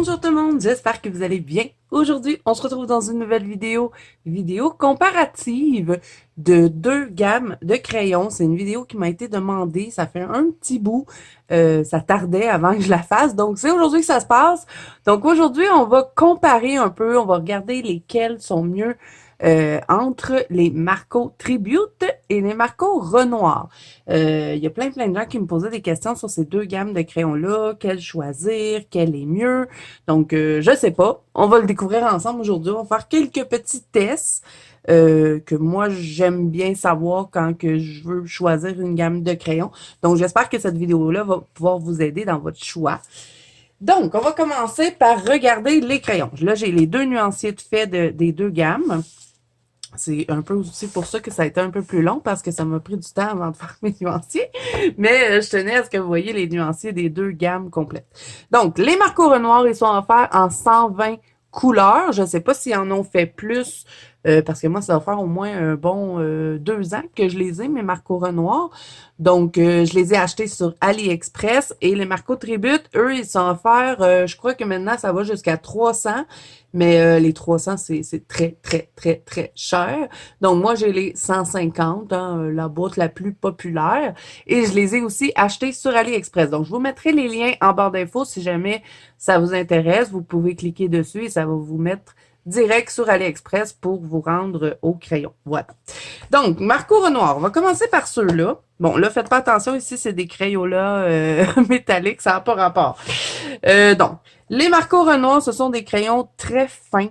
Bonjour tout le monde, j'espère que vous allez bien. Aujourd'hui, on se retrouve dans une nouvelle vidéo comparative de deux gammes de crayons. C'est une vidéo qui m'a été demandée, ça fait un petit bout, ça tardait avant que je la fasse, donc c'est aujourd'hui que ça se passe. Donc aujourd'hui, on va comparer un peu, on va regarder lesquels sont mieux entre les Marco Tribute et les Marco Renoir. Il y a plein de gens qui me posaient des questions sur ces deux gammes de crayons-là, quel choisir, quel est mieux. Donc, je sais pas. On va le découvrir ensemble aujourd'hui. On va faire quelques petits tests que moi, j'aime bien savoir quand que je veux choisir une gamme de crayons. Donc, j'espère que cette vidéo-là va pouvoir vous aider dans votre choix. Donc, on va commencer par regarder les crayons. Là, j'ai les deux nuanciers de fait des deux gammes. C'est un peu aussi pour ça que ça a été un peu plus long parce que ça m'a pris du temps avant de faire mes nuanciers. Mais je tenais à ce que vous voyez les nuanciers des deux gammes complètes. Donc, les Marco Renoir, ils sont offerts en 120 couleurs. Je ne sais pas s'ils en ont fait plus parce que moi, ça va faire au moins un bon 2 ans que je les ai, mes Marco Renoir. Donc, je les ai achetés sur AliExpress et les Marco Tribute, eux, ils sont offerts, je crois que maintenant, ça va jusqu'à 300. Mais les 300, c'est très cher. Donc, moi, j'ai les 150, hein, la boîte la plus populaire. Et je les ai aussi achetés sur AliExpress. Donc, je vous mettrai les liens en barre d'infos si jamais ça vous intéresse. Vous pouvez cliquer dessus et ça va vous mettre direct sur AliExpress pour vous rendre au crayon. Voilà. Donc, Marco Renoir, on va commencer par ceux-là. Bon, là, faites pas attention, ici, c'est des crayons-là métalliques, ça n'a pas rapport. Donc, les Marco Renoir, ce sont des crayons très fins.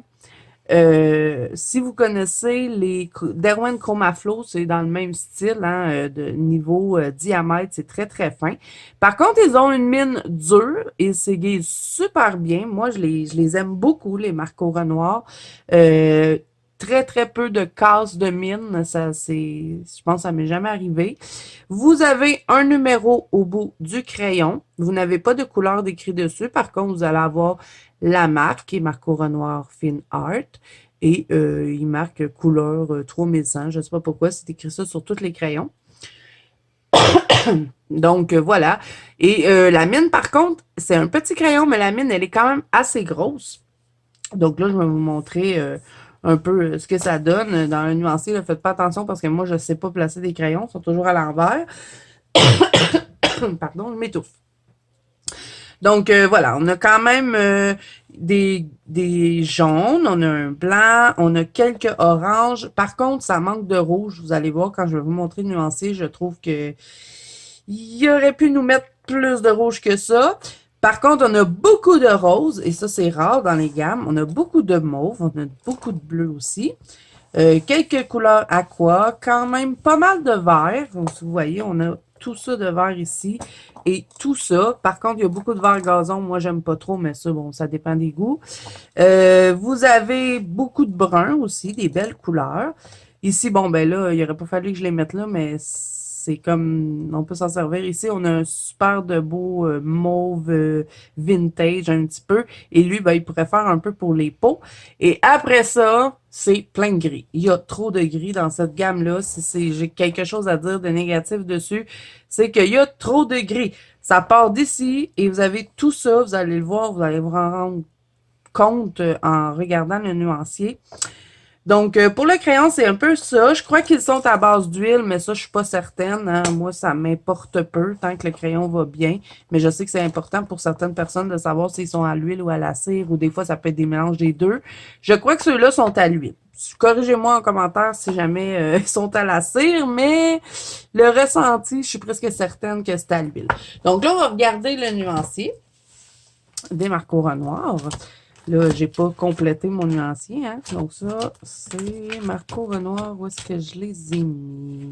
Si vous connaissez les Derwent Chromaflow, c'est dans le même style, hein, de niveau diamètre, c'est très fin. Par contre, ils ont une mine dure et s'aiguisent super bien. Moi, je les aime beaucoup, les Marco Renoir. Très peu de casse de mine, ça c'est, je pense que ça m'est jamais arrivé. Vous avez un numéro au bout du crayon. Vous n'avez pas de couleur décrite dessus. Par contre, vous allez avoir la marque qui est Marco Renoir Fine Art. Et il marque couleur 3100. Je ne sais pas pourquoi, c'est écrit ça sur tous les crayons. Donc, voilà. Et la mine, par contre, c'est un petit crayon, mais la mine, elle est quand même assez grosse. Donc là, je vais vous montrer un peu ce que ça donne dans le nuancier. Là, faites pas attention parce que moi, je ne sais pas placer des crayons. Ils sont toujours à l'envers. Pardon, je m'étouffe. Donc, voilà, on a quand même des jaunes, on a un blanc, on a quelques oranges. Par contre, ça manque de rouge. Vous allez voir quand je vais vous montrer le nuancier, je trouve que il aurait pu nous mettre plus de rouge que ça. Par contre, on a beaucoup de rose, et ça, c'est rare dans les gammes. On a beaucoup de mauve, on a beaucoup de bleu aussi. Quelques couleurs aqua, quand même pas mal de vert. Donc, vous voyez, on a tout ça de vert ici et tout ça. Par contre, il y a beaucoup de vert gazon. Moi, j'aime pas trop, mais ça, bon, ça dépend des goûts. Vous avez beaucoup de brun aussi, des belles couleurs. Ici, bon, ben là, il aurait pas fallu que je les mette là, mais c'est comme, on peut s'en servir. Ici, on a un super de beau mauve vintage un petit peu. Et lui, ben, il pourrait faire un peu pour les peaux. Et après ça, c'est plein de gris. Il y a trop de gris dans cette gamme-là. Si j'ai quelque chose à dire de négatif dessus, c'est qu'il y a trop de gris. Ça part d'ici et vous avez tout ça. Vous allez le voir, vous allez vous en rendre compte en regardant le nuancier. Donc, pour le crayon, c'est un peu ça. Je crois qu'ils sont à base d'huile, mais ça, je suis pas certaine. Hein. Moi, ça m'importe peu tant que le crayon va bien. Mais je sais que c'est important pour certaines personnes de savoir s'ils sont à l'huile ou à la cire, ou des fois, ça peut être des mélanges des deux. Je crois que ceux-là sont à l'huile. Corrigez-moi en commentaire si jamais ils sont à la cire, mais le ressenti, je suis presque certaine que c'est à l'huile. Donc là, on va regarder le nuancier des Marco Renoir. Là, j'ai pas complété mon nuancier, hein. Donc ça, c'est Marco Renoir. Où est-ce que je les ai mis?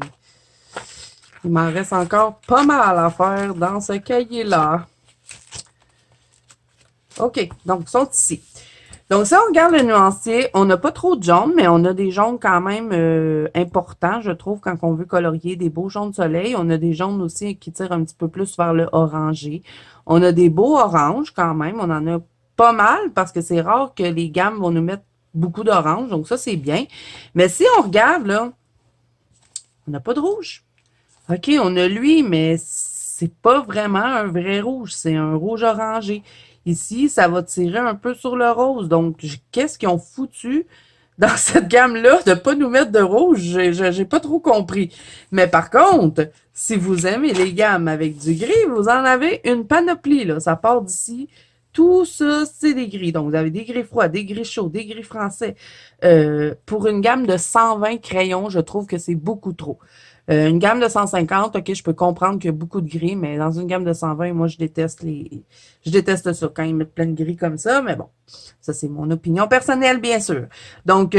Il m'en reste encore pas mal à faire dans ce cahier-là. OK, donc ils sont ici. Donc, si on regarde le nuancier, on n'a pas trop de jaunes, mais on a des jaunes quand même importants, je trouve, quand on veut colorier des beaux jaunes de soleil. On a des jaunes aussi qui tirent un petit peu plus vers le orangé. On a des beaux oranges quand même. On en a pas mal parce que c'est rare que les gammes vont nous mettre beaucoup d'orange. Donc, ça, c'est bien. Mais si on regarde, là, on n'a pas de rouge. OK, on a lui, mais c'est pas vraiment un vrai rouge. C'est un rouge orangé. Ici, ça va tirer un peu sur le rose. Donc, qu'est-ce qu'ils ont foutu dans cette gamme-là de pas nous mettre de rouge? J'ai pas trop compris. Mais par contre, si vous aimez les gammes avec du gris, vous en avez une panoplie, là. Ça part d'ici. Tout ça, c'est des gris. Donc, vous avez des gris froids, des gris chauds, des gris français. Pour une gamme de 120 crayons, je trouve que c'est beaucoup trop. Une gamme de 150, ok, je peux comprendre qu'il y a beaucoup de gris, mais dans une gamme de 120, moi, je déteste ça quand ils mettent plein de gris comme ça, mais bon, ça, c'est mon opinion personnelle, bien sûr. Donc,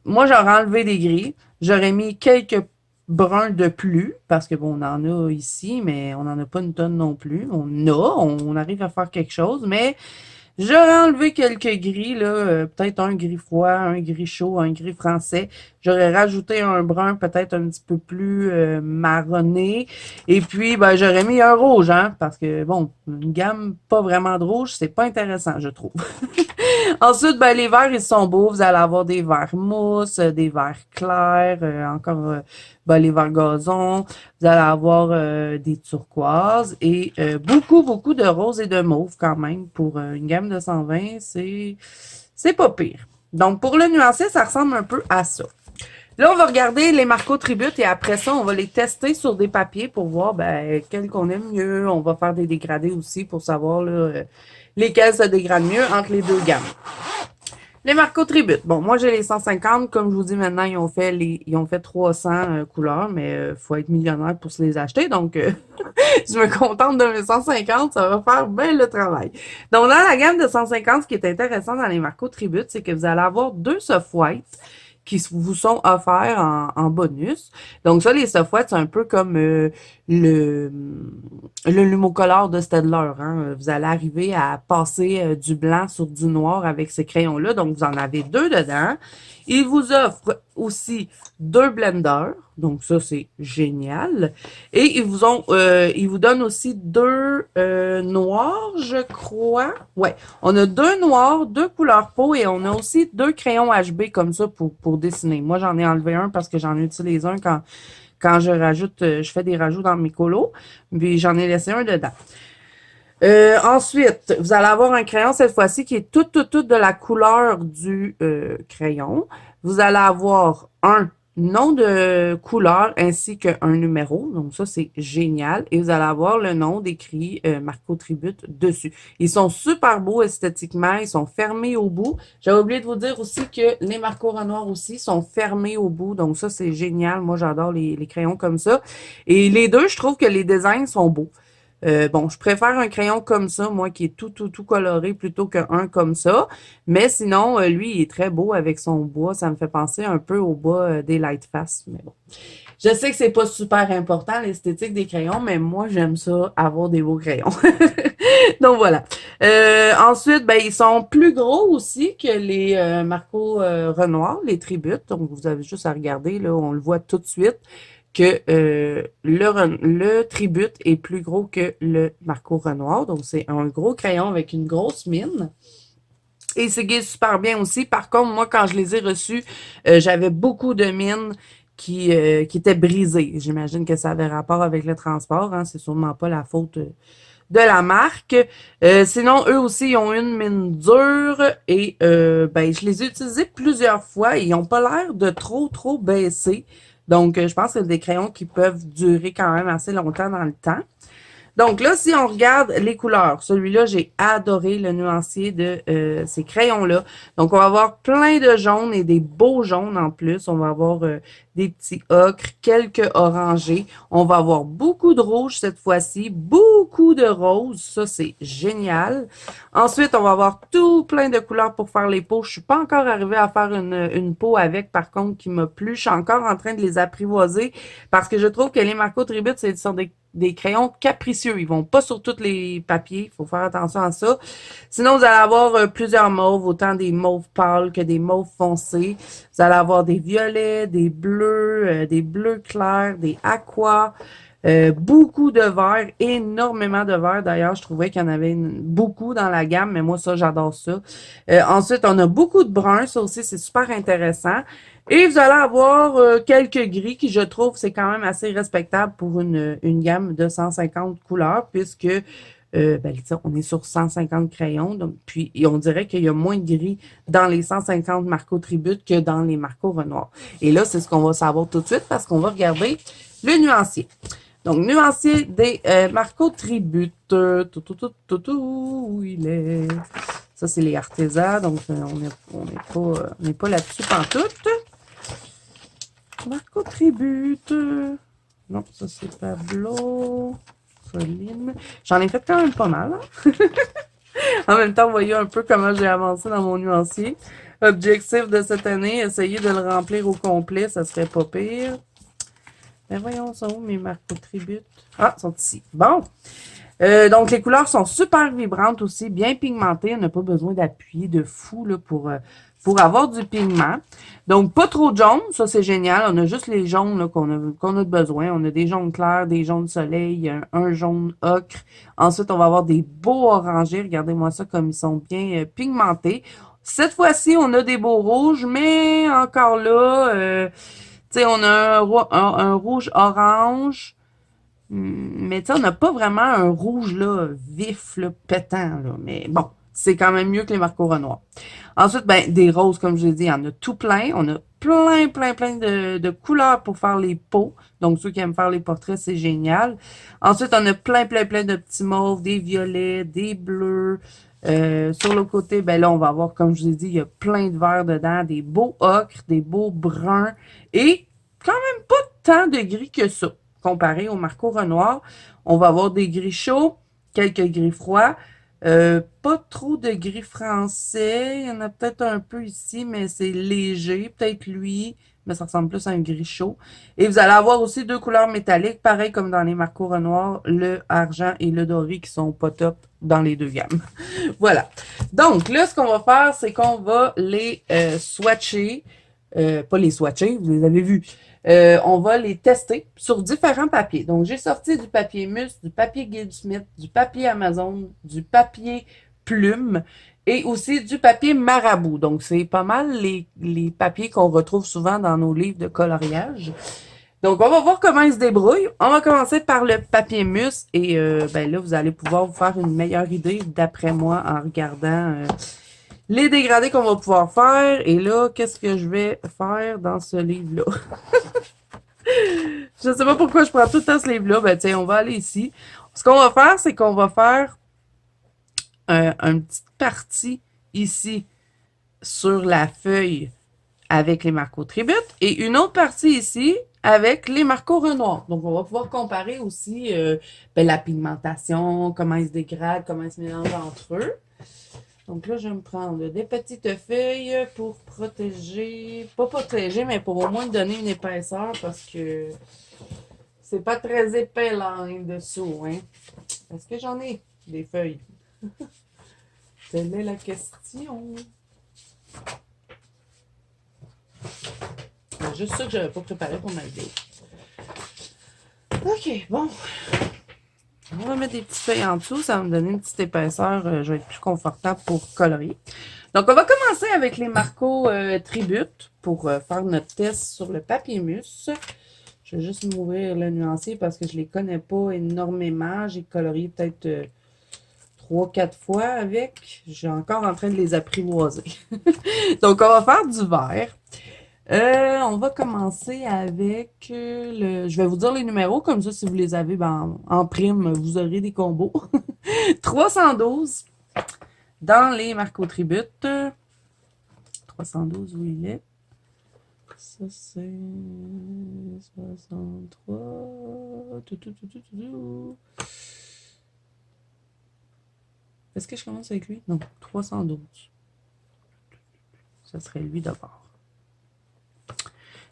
moi, j'aurais enlevé des gris. J'aurais mis quelques bruns de plus, parce que bon, on en a ici, mais on n'en a pas une tonne non plus. On arrive à faire quelque chose, mais j'aurais enlevé quelques gris, là, peut-être un gris froid, un gris chaud, un gris français. J'aurais rajouté un brun peut-être un petit peu plus marronné. Et puis, ben, j'aurais mis un rouge, hein, parce que, bon, une gamme pas vraiment de rouge, c'est pas intéressant, je trouve. Ensuite, ben, les verts, ils sont beaux. Vous allez avoir des verts mousse, des verts clairs, encore ben, les verts gazon. Vous allez avoir des turquoises et beaucoup de roses et de mauve quand même. Pour une gamme de 120, c'est pas pire. Donc, pour le nuancer, ça ressemble un peu à ça. Là, on va regarder les Marco Tribute et après ça, on va les tester sur des papiers pour voir ben, quel qu'on aime mieux. On va faire des dégradés aussi pour savoir là, lesquels se dégradent mieux entre les deux gammes. Les Marco Tribute. Bon, moi, j'ai les 150. Comme je vous dis maintenant, ils ont fait 300 couleurs, mais faut être millionnaire pour se les acheter. Donc, je me contente de mes 150. Ça va faire bien le travail. Donc, dans la gamme de 150, ce qui est intéressant dans les Marco Tribute, c'est que vous allez avoir deux soft white qui vous sont offerts en bonus. Donc ça, les soft white, c'est un peu comme le Lumocolor de Staedtler. Hein. Vous allez arriver à passer du blanc sur du noir avec ces crayons-là. Donc, vous en avez deux dedans. Il vous offre aussi deux blenders. Donc, ça, c'est génial. Et ils vous donnent aussi deux noirs, je crois. Ouais, on a deux noirs, deux couleurs peau et on a aussi deux crayons HB comme ça pour dessiner. Moi, j'en ai enlevé un parce que j'en utilise un quand je rajoute, je fais des rajouts dans mes colos. Puis j'en ai laissé un dedans. Ensuite, vous allez avoir un crayon cette fois-ci qui est tout de la couleur du crayon. Vous allez avoir un nom de couleur ainsi qu'un numéro. Donc ça, c'est génial. Et vous allez avoir le nom décrit Marco Tribute dessus. Ils sont super beaux esthétiquement. Ils sont fermés au bout. J'avais oublié de vous dire aussi que les Marco Renoir aussi sont fermés au bout. Donc ça, c'est génial. Moi, j'adore les crayons comme ça. Et les deux, je trouve que les designs sont beaux. Bon, je préfère un crayon comme ça, moi, qui est tout coloré plutôt qu'un comme ça. Mais sinon, lui, il est très beau avec son bois. Ça me fait penser un peu au bois des Lightfast. Mais bon. Je sais que c'est pas super important, l'esthétique des crayons, mais moi, j'aime ça, avoir des beaux crayons. Donc, voilà. Ensuite, ben, ils sont plus gros aussi que les Marco Renoir, les Tributes. Donc, vous avez juste à regarder, là, on le voit tout de suite que le Tribute est plus gros que le Marco Renoir. Donc, c'est un gros crayon avec une grosse mine. Et il s'aiguise super bien aussi. Par contre, moi, quand je les ai reçus, j'avais beaucoup de mines qui étaient brisées. J'imagine que ça avait rapport avec le transport. Hein. C'est sûrement pas la faute de la marque. Sinon, eux aussi, ils ont une mine dure et ben, je les ai utilisés plusieurs fois et ils n'ont pas l'air de trop baisser. Donc, je pense que c'est des crayons qui peuvent durer quand même assez longtemps dans le temps. Donc là, si on regarde les couleurs, celui-là, j'ai adoré le nuancier de ces crayons-là. Donc, on va avoir plein de jaunes et des beaux jaunes en plus. On va avoir des petits ocres, quelques orangés. On va avoir beaucoup de rouge cette fois-ci, beaucoup de rose. Ça, c'est génial. Ensuite, on va avoir tout plein de couleurs pour faire les peaux. Je suis pas encore arrivée à faire une peau avec, par contre, qui m'a plu. Je suis encore en train de les apprivoiser parce que je trouve que les Marco Tribute, ce sont des crayons capricieux. Ils vont pas sur tous les papiers. Il faut faire attention à ça. Sinon, vous allez avoir plusieurs mauves, autant des mauves pâles que des mauves foncés. Vous allez avoir des violets, des bleus clairs, des aquas. Beaucoup de verts, énormément de verts. D'ailleurs, je trouvais qu'il y en avait beaucoup dans la gamme, mais moi, ça, j'adore ça. Ensuite, on a beaucoup de bruns. Ça aussi, c'est super intéressant. Et vous allez avoir quelques gris qui, je trouve, c'est quand même assez respectable pour une gamme de 150 couleurs, puisque Ben, on est sur 150 crayons, donc, puis et on dirait qu'il y a moins de gris dans les 150 Marco Tribute que dans les Marco Renoir. Et là, c'est ce qu'on va savoir tout de suite parce qu'on va regarder le nuancier. Donc, nuancier des Marco Tribute. Où il est? Ça, c'est les artisans, donc on n'est pas là-dessus pantoute. Marco Tribute. Non, ça, c'est Pablo. Soline. J'en ai fait quand même pas mal. Hein? En même temps, vous voyez un peu comment j'ai avancé dans mon nuancier. Objectif de cette année, essayer de le remplir au complet, ça serait pas pire. Mais voyons, ça où mes Marco Tribute? Ah, ils sont ici. Bon. Donc, les couleurs sont super vibrantes aussi, bien pigmentées. On n'a pas besoin d'appuyer de fou là, pour avoir du pigment. Donc, pas trop de jaune, ça c'est génial. On a juste les jaunes qu'on a besoin. On a des jaunes clairs, des jaunes soleil, un jaune ocre. Ensuite, on va avoir des beaux orangés. Regardez-moi ça comme ils sont bien pigmentés. Cette fois-ci, on a des beaux rouges, mais encore là, tu sais, on a un rouge-orange. Mais tu sais, on n'a pas vraiment un rouge là, vif, là, pétant. Là. Mais bon, c'est quand même mieux que les Marco Renoir. Ensuite, ben, des roses, comme je l'ai dit, il y en a tout plein. On a plein de couleurs pour faire les peaux. Donc, ceux qui aiment faire les portraits, c'est génial. Ensuite, on a plein de petits mauves, des violets, des bleus. Sur le côté, ben là, on va avoir, comme je vous ai dit, il y a plein de verts dedans, des beaux ocres, des beaux bruns et quand même pas tant de gris que ça. Comparé au Marco Renoir, on va avoir des gris chauds, quelques gris froids, pas trop de gris français. Il y en a peut-être un peu ici, mais c'est léger. Peut-être lui, mais ça ressemble plus à un gris chaud. Et vous allez avoir aussi deux couleurs métalliques, pareil comme dans les Marco Renoir, le argent et le doré qui sont pas top dans les deux gammes. Voilà. Donc, là, ce qu'on va faire, c'est qu'on va les swatcher. Pas les swatcher, vous les avez vus. On va les tester sur différents papiers. Donc, j'ai sorti du papier Mus, du papier Goldsmith, du papier Amazon, du papier Plume et aussi du papier Marabout. Donc, c'est pas mal les papiers qu'on retrouve souvent dans nos livres de coloriage. Donc, on va voir comment ils se débrouillent. On va commencer par le papier Mus et ben là, vous allez pouvoir vous faire une meilleure idée, d'après moi, en regardant les dégradés qu'on va pouvoir faire. Et là, qu'est-ce que je vais faire dans ce livre-là? Je ne sais pas pourquoi je prends tout le temps ce livre-là. Ben, tiens, on va aller ici. Ce qu'on va faire, c'est qu'on va faire une petite partie ici sur la feuille avec les Marco Tribute et une autre partie ici avec les Marco Renoir. Donc, on va pouvoir comparer aussi ben, la pigmentation, comment ils se dégradent, comment ils se mélangent entre eux. Donc là, je vais me prendre des petites feuilles pour protéger, pas protéger, mais pour au moins donner une épaisseur parce que c'est pas très épais là en dessous, hein. Est-ce que j'en ai des feuilles? Telle est la question. C'est juste ça que j'avais pas préparé pour ma vidéo. Ok, bon. On va mettre des petites feuilles en dessous, ça va me donner une petite épaisseur, je vais être plus confortable pour colorier. Donc, on va commencer avec les Marco Tribute pour faire notre test sur le papier Mus. Je vais juste m'ouvrir le nuancier parce que je les connais pas énormément. J'ai colorié peut-être 3-4 fois avec. Je suis encore en train de les apprivoiser. Donc, on va faire du vert. On va commencer avec le... Je vais vous dire les numéros, comme ça, si vous les avez ben, en prime, vous aurez des combos. 312 dans les Marco Tribute. 312, où il est? Ça, c'est 63. Est-ce que je commence avec lui? Non, 312. Ça serait lui d'abord.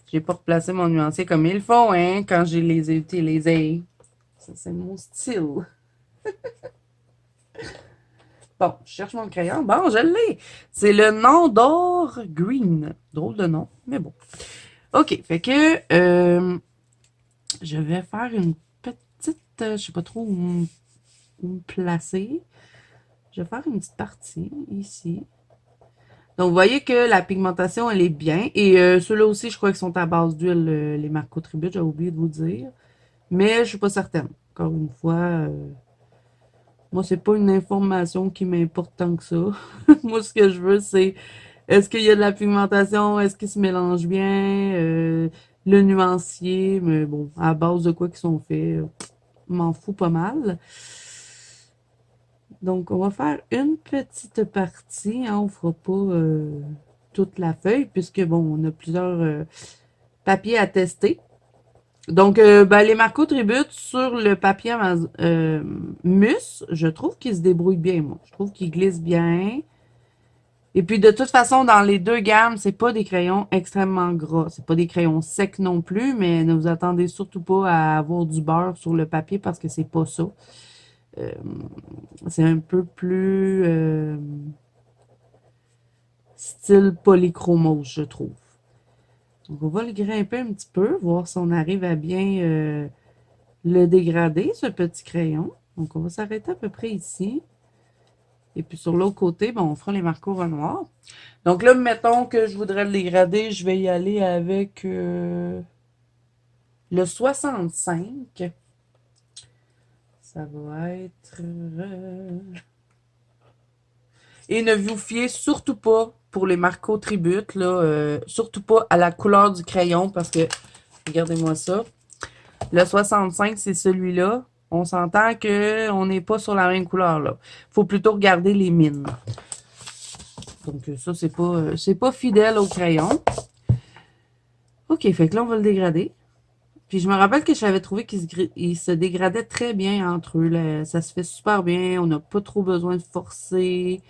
J'ai pas replacé mon nuancier comme il faut, hein, quand je les ai utilisés. Ça, c'est mon style. Bon, je cherche mon crayon. Bon, je l'ai. C'est le nom d'or green. Drôle de nom, mais bon. OK, fait que je vais faire une petite... je sais pas trop où me placer. Je vais faire une petite partie ici. Donc, vous voyez que la pigmentation, elle est bien. Et ceux-là aussi, je crois qu'ils sont à base d'huile, les Marco Tribute, j'ai oublié de vous dire. Mais je suis pas certaine. Encore une fois, Moi, c'est pas une information qui m'importe tant que ça. Moi, ce que je veux, c'est est-ce qu'il y a de la pigmentation, est-ce qu'ils se mélangent bien, le nuancier, mais bon, à base de quoi qu'ils sont faits, m'en fous pas mal. Donc, on va faire une petite partie, hein, on fera pas toute la feuille, puisque bon, on a plusieurs papiers à tester. Donc, ben, les Marco Tribute sur le papier mousse, je trouve qu'ils se débrouillent bien, moi. Je trouve qu'ils glissent bien. Et puis, de toute façon, dans les deux gammes, c'est pas des crayons extrêmement gras. C'est pas des crayons secs non plus, mais ne vous attendez surtout pas à avoir du beurre sur le papier parce que c'est pas ça. Euh, c'est un peu plus style polychromose, je trouve. Donc, on va le grimper un petit peu, voir si on arrive à bien le dégrader, ce petit crayon. Donc, on va s'arrêter à peu près ici. Et puis, sur l'autre côté, ben, on fera les marqueurs noirs. Donc là, mettons que je voudrais le dégrader, je vais y aller avec le 65. Ça va être... Et ne vous fiez surtout pas pour les Marco Tribute, là, surtout pas à la couleur du crayon parce que, regardez-moi ça, le 65, c'est celui-là. On s'entend qu'on n'est pas sur la même couleur, là. Faut plutôt regarder les mines. Donc ça, c'est pas fidèle au crayon. OK, fait que là, on va le dégrader. Puis je me rappelle que j'avais trouvé qu'ils se dégradaient très bien entre eux. Là. Ça se fait super bien. On n'a pas trop besoin de forcer.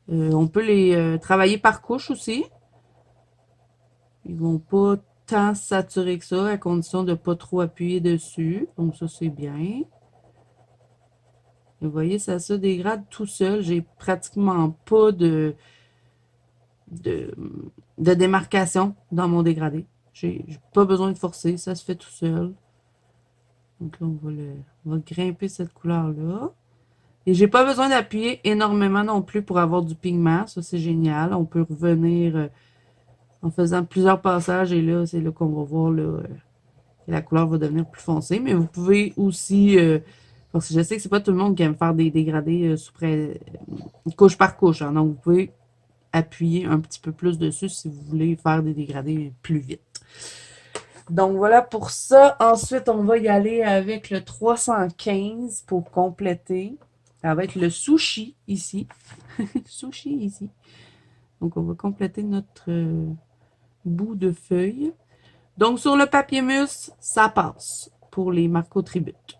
On peut les travailler par couche aussi. Ils vont pas tant saturer que ça, à condition de ne pas trop appuyer dessus. Donc ça, c'est bien. Et vous voyez, ça se dégrade tout seul. J'ai pratiquement pas de, de démarcation dans mon dégradé. J'ai pas besoin de forcer. Ça se fait tout seul. Donc là, on va grimper cette couleur-là. Et j'ai pas besoin d'appuyer énormément non plus pour avoir du pigment. Ça, c'est génial. On peut revenir en faisant plusieurs passages. Et là, c'est là qu'on va voir que la couleur va devenir plus foncée. Mais vous pouvez aussi... parce que je sais que c'est pas tout le monde qui aime faire des dégradés couche par couche. Hein. Donc, vous pouvez appuyer un petit peu plus dessus si vous voulez faire des dégradés plus vite. Donc, voilà pour ça. Ensuite, on va y aller avec le 315 pour compléter. Ça va être le sushi ici. Sushi ici. Donc, on va compléter notre bout de feuille. Donc, sur le papier mousse, ça passe pour les Marco Tribute.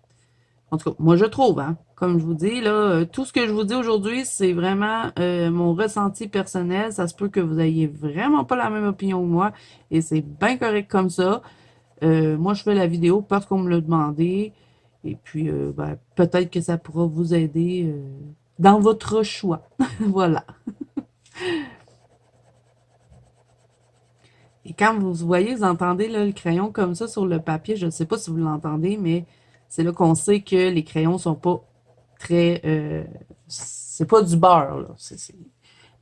En tout cas, moi, je trouve, hein. Comme je vous dis, là, tout ce que je vous dis aujourd'hui, c'est vraiment mon ressenti personnel. Ça se peut que vous ayez vraiment pas la même opinion que moi. Et c'est bien correct comme ça. Moi, je fais la vidéo parce qu'on me l'a demandé. Et puis, ben, peut-être que ça pourra vous aider dans votre choix. Voilà. Et quand vous voyez, vous entendez là, le crayon comme ça sur le papier, je ne sais pas si vous l'entendez, mais c'est là qu'on sait que les crayons sont pas très... c'est pas du beurre, là.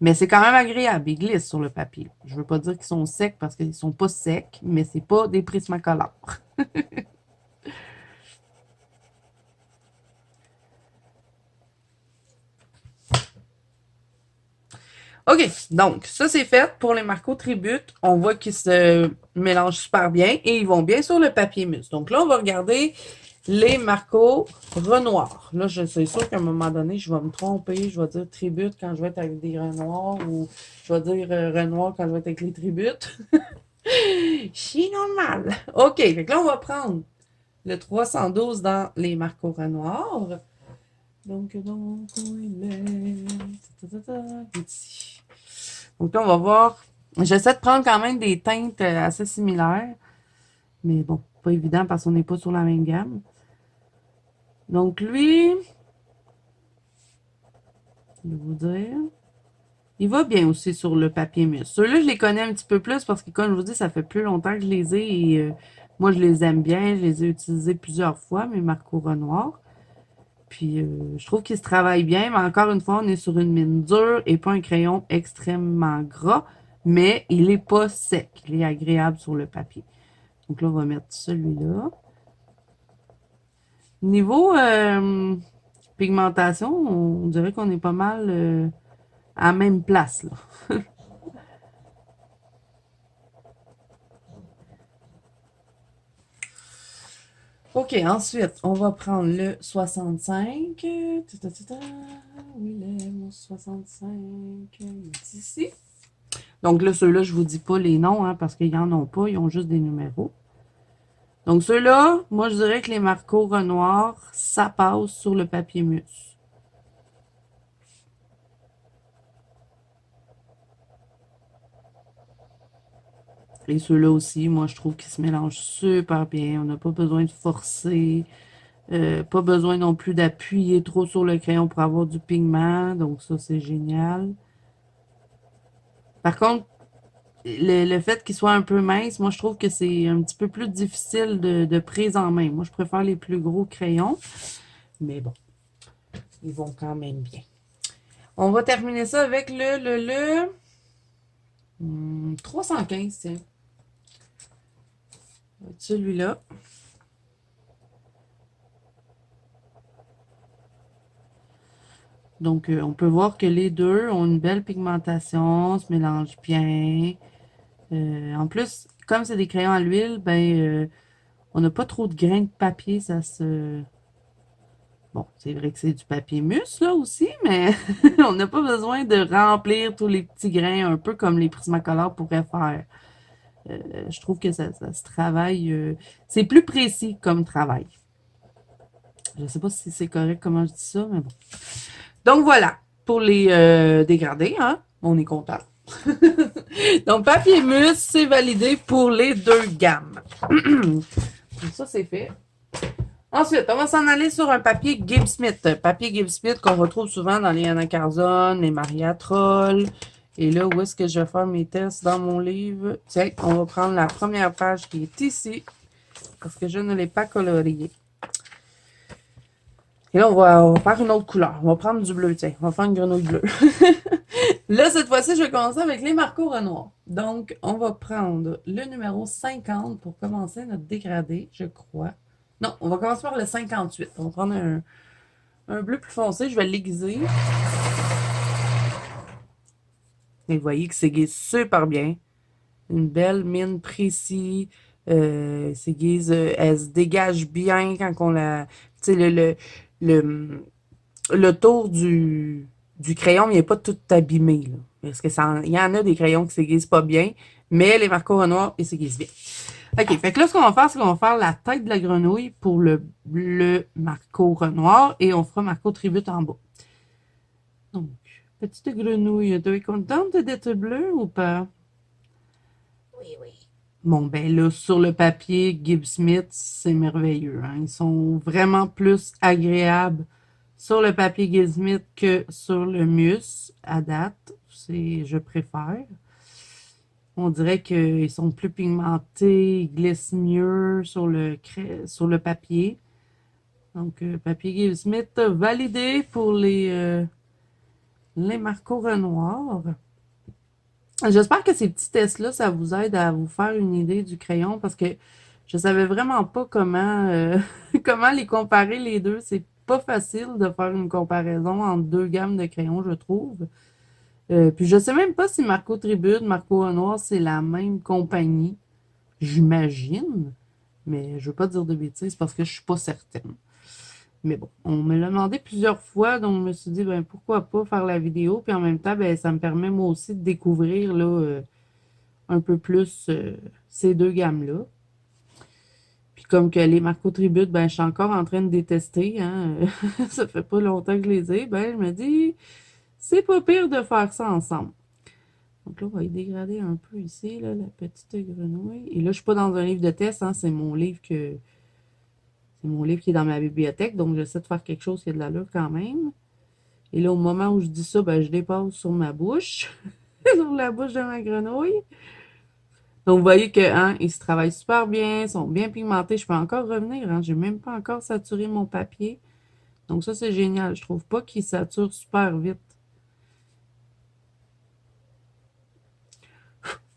Mais c'est quand même agréable, ils glissent sur le papier. Je veux pas dire qu'ils sont secs parce qu'ils sont pas secs, mais c'est pas des prismacolores. OK, donc ça c'est fait pour les Marco Tribute. On voit qu'ils se mélangent super bien et ils vont bien sur le papier mousse. Donc là, on va regarder les Marco Renoir. Là, je suis sûre qu'à un moment donné, je vais me tromper. Je vais dire Tribute quand je vais être avec des Renoirs ou je vais dire Renoir quand je vais être avec les Tributes. C'est normal. OK, donc là, on va prendre le 312 dans les Marco Renoir. Donc, il est ici. Donc là, on va voir. J'essaie de prendre quand même des teintes assez similaires. Mais bon, pas évident parce qu'on n'est pas sur la même gamme. Donc lui, je vais vous dire, il va bien aussi sur le papier mousse. Ceux-là, je les connais un petit peu plus parce que, comme je vous dis, ça fait plus longtemps que je les ai et moi, je les aime bien. Je les ai utilisés plusieurs fois, mes Marco Renoir. Puis, je trouve qu'ils se travaillent bien, mais encore une fois, on est sur une mine dure et pas un crayon extrêmement gras, mais il n'est pas sec. Il est agréable sur le papier. Donc là, on va mettre celui-là. Niveau pigmentation, on dirait qu'on est pas mal à la même place, là. OK, ensuite, on va prendre le 65. Où il est, mon 65? Il est ici. Donc là, ceux-là, je vous dis pas les noms, hein, parce qu'ils en ont pas, ils ont juste des numéros. Donc ceux-là, moi, je dirais que les Marco Renoir, ça passe sur le papier mousse. Et ceux-là aussi, moi, je trouve qu'ils se mélangent super bien. On n'a pas besoin de forcer. Pas besoin non plus d'appuyer trop sur le crayon pour avoir du pigment. Donc ça, c'est génial. Par contre, le fait qu'il soit un peu mince, moi, je trouve que c'est un petit peu plus difficile de prise en main. Moi, je préfère les plus gros crayons. Mais bon, ils vont quand même bien. On va terminer ça avec le 315, tiens. Celui-là. Donc, on peut voir que les deux ont une belle pigmentation, se mélangent bien. En plus, comme c'est des crayons à l'huile, ben, on n'a pas trop de grains de papier, ça se... Bon, c'est vrai que c'est du papier mousse, là, aussi, mais on n'a pas besoin de remplir tous les petits grains, un peu comme les Prismacolor pourraient faire. Je trouve que ça se travaille... c'est plus précis comme travail. Je ne sais pas si c'est correct comment je dis ça, mais bon. Donc, voilà, pour les dégradés, hein, on est content. Donc, papier mousse, c'est validé pour les deux gammes. Ça, c'est fait. Ensuite, on va s'en aller sur un papier Gibbs Smith. Papier Gibbs Smith qu'on retrouve souvent dans les Anna Carzon, les Maria Troll. Et là, où est-ce que je vais faire mes tests dans mon livre? Tiens, on va prendre la première page qui est ici, parce que je ne l'ai pas coloriée. Et là, on va faire une autre couleur. On va prendre du bleu, tiens. On va faire une grenouille bleue. Là, cette fois-ci, je vais commencer avec les Marco Renoir. Donc, on va prendre le numéro 50 pour commencer notre dégradé, je crois. Non, on va commencer par le 58. On va prendre un bleu plus foncé. Je vais l'aiguiser. Et vous voyez que s'aiguise super bien. Une belle mine précise. S'aiguise, elle se dégage bien quand on la... Tu sais, le, le tour du crayon il n'est pas tout abîmé. Là. Parce que il y en a des crayons qui s'aiguisent pas bien, mais les Marco Renoir, ils s'aiguisent bien. OK, fait que là, ce qu'on va faire, c'est qu'on va faire la tête de la grenouille pour le bleu Marco Renoir et on fera Marco Tribute en bas. Donc, petite grenouille, tu es contente d'être bleue ou pas? Oui, oui. Bon, ben là, sur le papier, Gibbs Smith, c'est merveilleux. Hein? Ils sont vraiment plus agréables sur le papier Gibbs Smith que sur le mousse à date. Je préfère. On dirait qu'ils sont plus pigmentés, ils glissent mieux sur le papier. Donc, papier Gibbs Smith validé pour les Marco Renoir. J'espère que ces petits tests-là, ça vous aide à vous faire une idée du crayon parce que je savais vraiment pas comment les comparer les deux. C'est pas facile de faire une comparaison entre deux gammes de crayons, je trouve. Puis je sais même pas si Marco Tribute, Marco Renoir, c'est la même compagnie. J'imagine. Mais je veux pas dire de bêtises parce que je suis pas certaine. Mais bon, on me l'a demandé plusieurs fois, donc je me suis dit, ben pourquoi pas faire la vidéo, puis en même temps, ben ça me permet moi aussi de découvrir là, un peu plus ces deux gammes-là. Puis comme que les Marco Tribute, ben je suis encore en train de détester, hein, ça fait pas longtemps que je les ai, ben je me dis, c'est pas pire de faire ça ensemble. Donc là, on va y dégrader un peu ici, là, la petite grenouille. Et là, je suis pas dans un livre de test, hein, c'est mon livre qui est dans ma bibliothèque, donc j'essaie de faire quelque chose qui a de l'allure quand même. Et là, au moment où je dis ça, ben, je dépasse sur ma bouche, sur la bouche de ma grenouille. Donc, vous voyez que, hein, ils se travaillent super bien, sont bien pigmentés. Je peux encore revenir, hein, j'ai même pas encore saturé mon papier. Donc, ça, c'est génial. Je trouve pas qu'ils saturent super vite.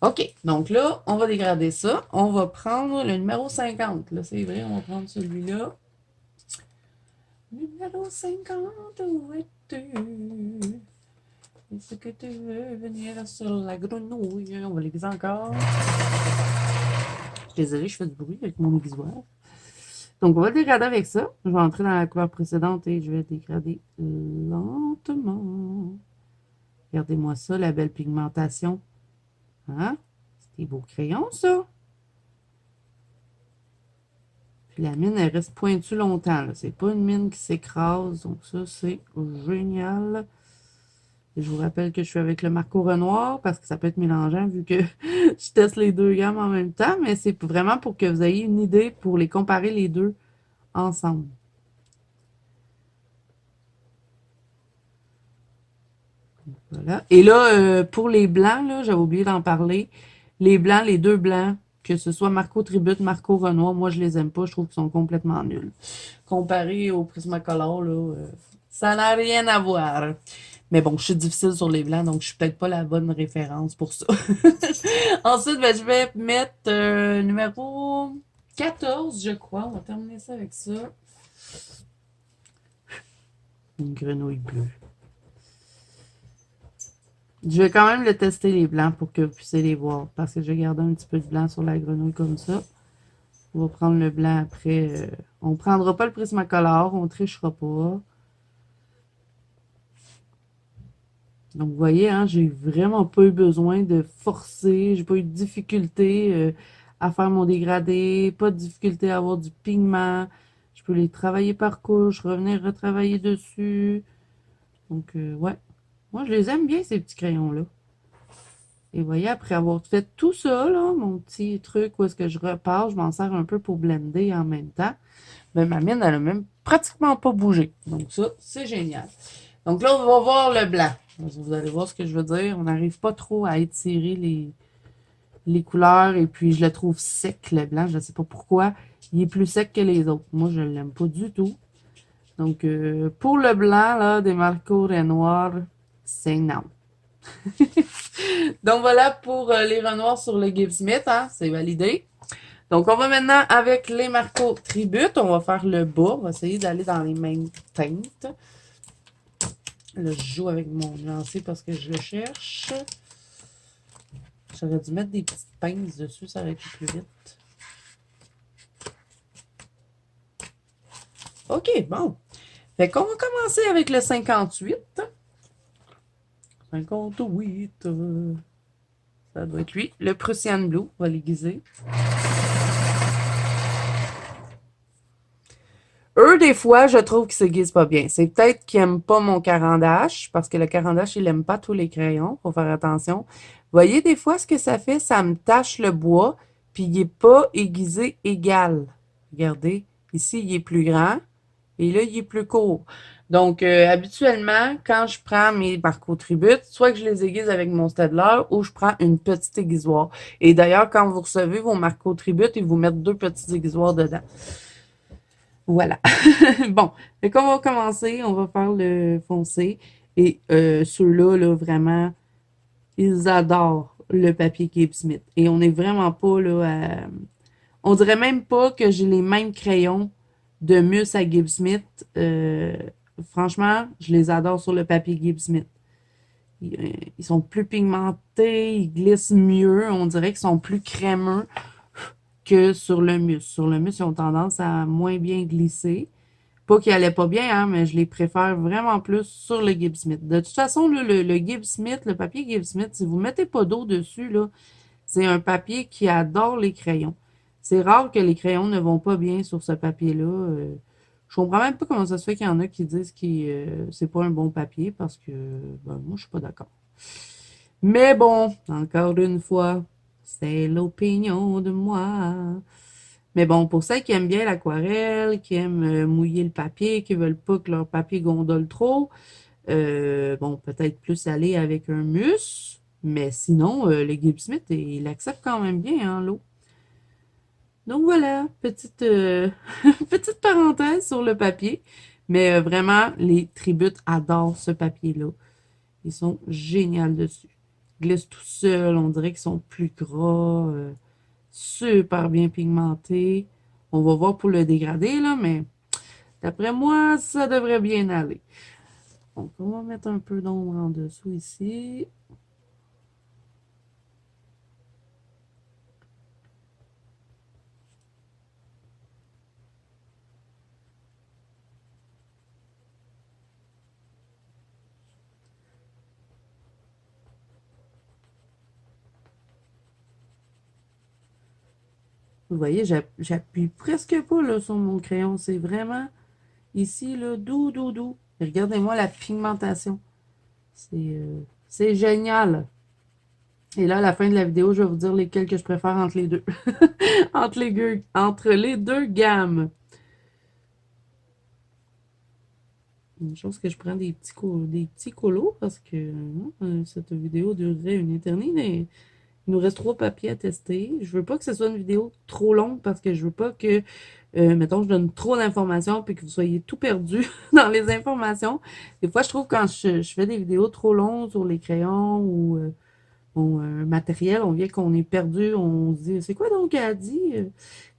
OK. Donc là, on va dégrader ça. On va prendre le numéro 50. Là, c'est vrai, on va prendre celui-là. Numéro 50, où es-tu? Est-ce que tu veux venir sur la grenouille? On va l'aiguiser encore. Désolée, je fais du bruit avec mon aiguisoir. Donc, on va dégrader avec ça. Je vais entrer dans la couleur précédente et je vais dégrader lentement. Regardez-moi ça, la belle pigmentation. Hein? C'est des beaux crayons, ça. Puis la mine, elle reste pointue longtemps. C'est pas une mine qui s'écrase. Donc ça, c'est génial. Et je vous rappelle que je suis avec le Marco Renoir parce que ça peut être mélangeant vu que je teste les deux gammes en même temps. Mais c'est vraiment pour que vous ayez une idée pour les comparer les deux ensemble. Voilà. Et là, pour les blancs, là, j'avais oublié d'en parler. Les blancs, les deux blancs, que ce soit Marco Tribute, Marco Renoir, moi, je les aime pas. Je trouve qu'ils sont complètement nuls. Comparé au Prismacolor, là, ça n'a rien à voir. Mais bon, je suis difficile sur les blancs, donc je suis peut-être pas la bonne référence pour ça. Ensuite, ben, je vais mettre numéro 14, je crois. On va terminer ça avec ça. Une grenouille bleue. Je vais quand même le tester les blancs pour que vous puissiez les voir. Parce que je vais garder un petit peu de blanc sur la grenouille comme ça. On va prendre le blanc après. On ne prendra pas le Prismacolor, on ne trichera pas. Donc, vous voyez, hein, j'ai vraiment pas eu besoin de forcer. J'ai pas eu de difficulté à faire mon dégradé. Pas de difficulté à avoir du pigment. Je peux les travailler par couche, revenir retravailler dessus. Donc, ouais. Moi, je les aime bien, ces petits crayons-là. Et vous voyez, après avoir fait tout ça, là, mon petit truc où est-ce que je repars, je m'en sers un peu pour blender en même temps. Mais ma mine, elle a même pratiquement pas bougé. Donc ça, c'est génial. Donc là, on va voir le blanc. Vous allez voir ce que je veux dire. On n'arrive pas trop à étirer les couleurs. Et puis, je le trouve sec, le blanc. Je ne sais pas pourquoi. Il est plus sec que les autres. Moi, je ne l'aime pas du tout. Donc, pour le blanc, là, des Marco Renoir, c'est non. Donc, voilà pour les Renoirs sur le Gibbs Smith. Hein, c'est validé. Donc, on va maintenant avec les Marco Tribute. On va faire le bas. On va essayer d'aller dans les mêmes teintes. Là, je joue avec mon nuancier parce que je le cherche. J'aurais dû mettre des petites pinces dessus, ça aurait été plus vite. OK, bon. Fait qu'on va commencer avec le 58. 58. Ça doit être lui. Le Prussian Blue. On va l'aiguiser. Eux, des fois, je trouve qu'ils s'aiguisent pas bien. C'est peut-être qu'ils n'aiment pas mon carandache, parce que le carandache, il n'aime pas tous les crayons. Faut faire attention. Vous voyez, des fois, ce que ça fait, ça me tache le bois, puis il n'est pas aiguisé égal. Regardez, ici, il est plus grand, et là, il est plus court. Donc, habituellement, quand je prends mes Marco Tribute, soit que je les aiguise avec mon Staedtler, ou je prends une petite aiguisoire. Et d'ailleurs, quand vous recevez vos Marco Tribute, ils vous mettent deux petites aiguisoires dedans. Voilà. Bon, fait qu'on va commencer, on va faire le foncé. Et ceux-là, là, vraiment, ils adorent le papier Gibbs Smith. Et on n'est vraiment pas là à... On dirait même pas que j'ai les mêmes crayons de Mus à Gibbs Smith. Franchement, je les adore sur le papier Gibbs Smith. Ils sont plus pigmentés, ils glissent mieux, on dirait qu'ils sont plus crémeux que sur le Mus. Sur le Mus, ils ont tendance à moins bien glisser. Pas qu'ils allaient pas bien, hein, mais je les préfère vraiment plus sur le Gibbs Smith. De toute façon, là, le Gibbs Smith, le papier Gibbs Smith, si vous mettez pas d'eau dessus, là, c'est un papier qui adore les crayons. C'est rare que les crayons ne vont pas bien sur ce papier-là. Je comprends même pas comment ça se fait qu'il y en a qui disent que c'est pas un bon papier parce que ben, moi, je suis pas d'accord. Mais bon, encore une fois, c'est l'opinion de moi. Mais bon, pour celles qui aiment bien l'aquarelle, qui aiment mouiller le papier, qui veulent pas que leur papier gondole trop, bon, peut-être plus aller avec un mus, mais sinon, le Gibbs Smith, il accepte quand même bien hein, l'eau. Donc voilà, petite, petite parenthèse sur le papier. Mais vraiment, les tributes adorent ce papier-là. Ils sont géniaux dessus. Ils glissent tout seuls, on dirait qu'ils sont plus gras, super bien pigmentés. On va voir pour le dégradé, là, mais D'après moi, ça devrait bien aller. Donc, on va mettre un peu d'ombre en dessous ici. Vous voyez, j'appuie presque pas là, sur mon crayon. C'est vraiment ici, là, doux, doux, doux. Et regardez-moi la pigmentation. C'est génial. Et là, à la fin de la vidéo, je vais vous dire lesquels que je préfère entre les deux. Entre les deux gammes. Une chose que je prends des petits colos parce que cette vidéo durerait une éternité. Il nous reste 3 papiers à tester. Je veux pas que ce soit une vidéo trop longue parce que je veux pas que, mettons, je donne trop d'informations puis que vous soyez tout perdu dans les informations. Des fois, je trouve quand je fais des vidéos trop longues sur les crayons ou matériel, on vient qu'on est perdu, on se dit, c'est quoi donc qu'elle a dit?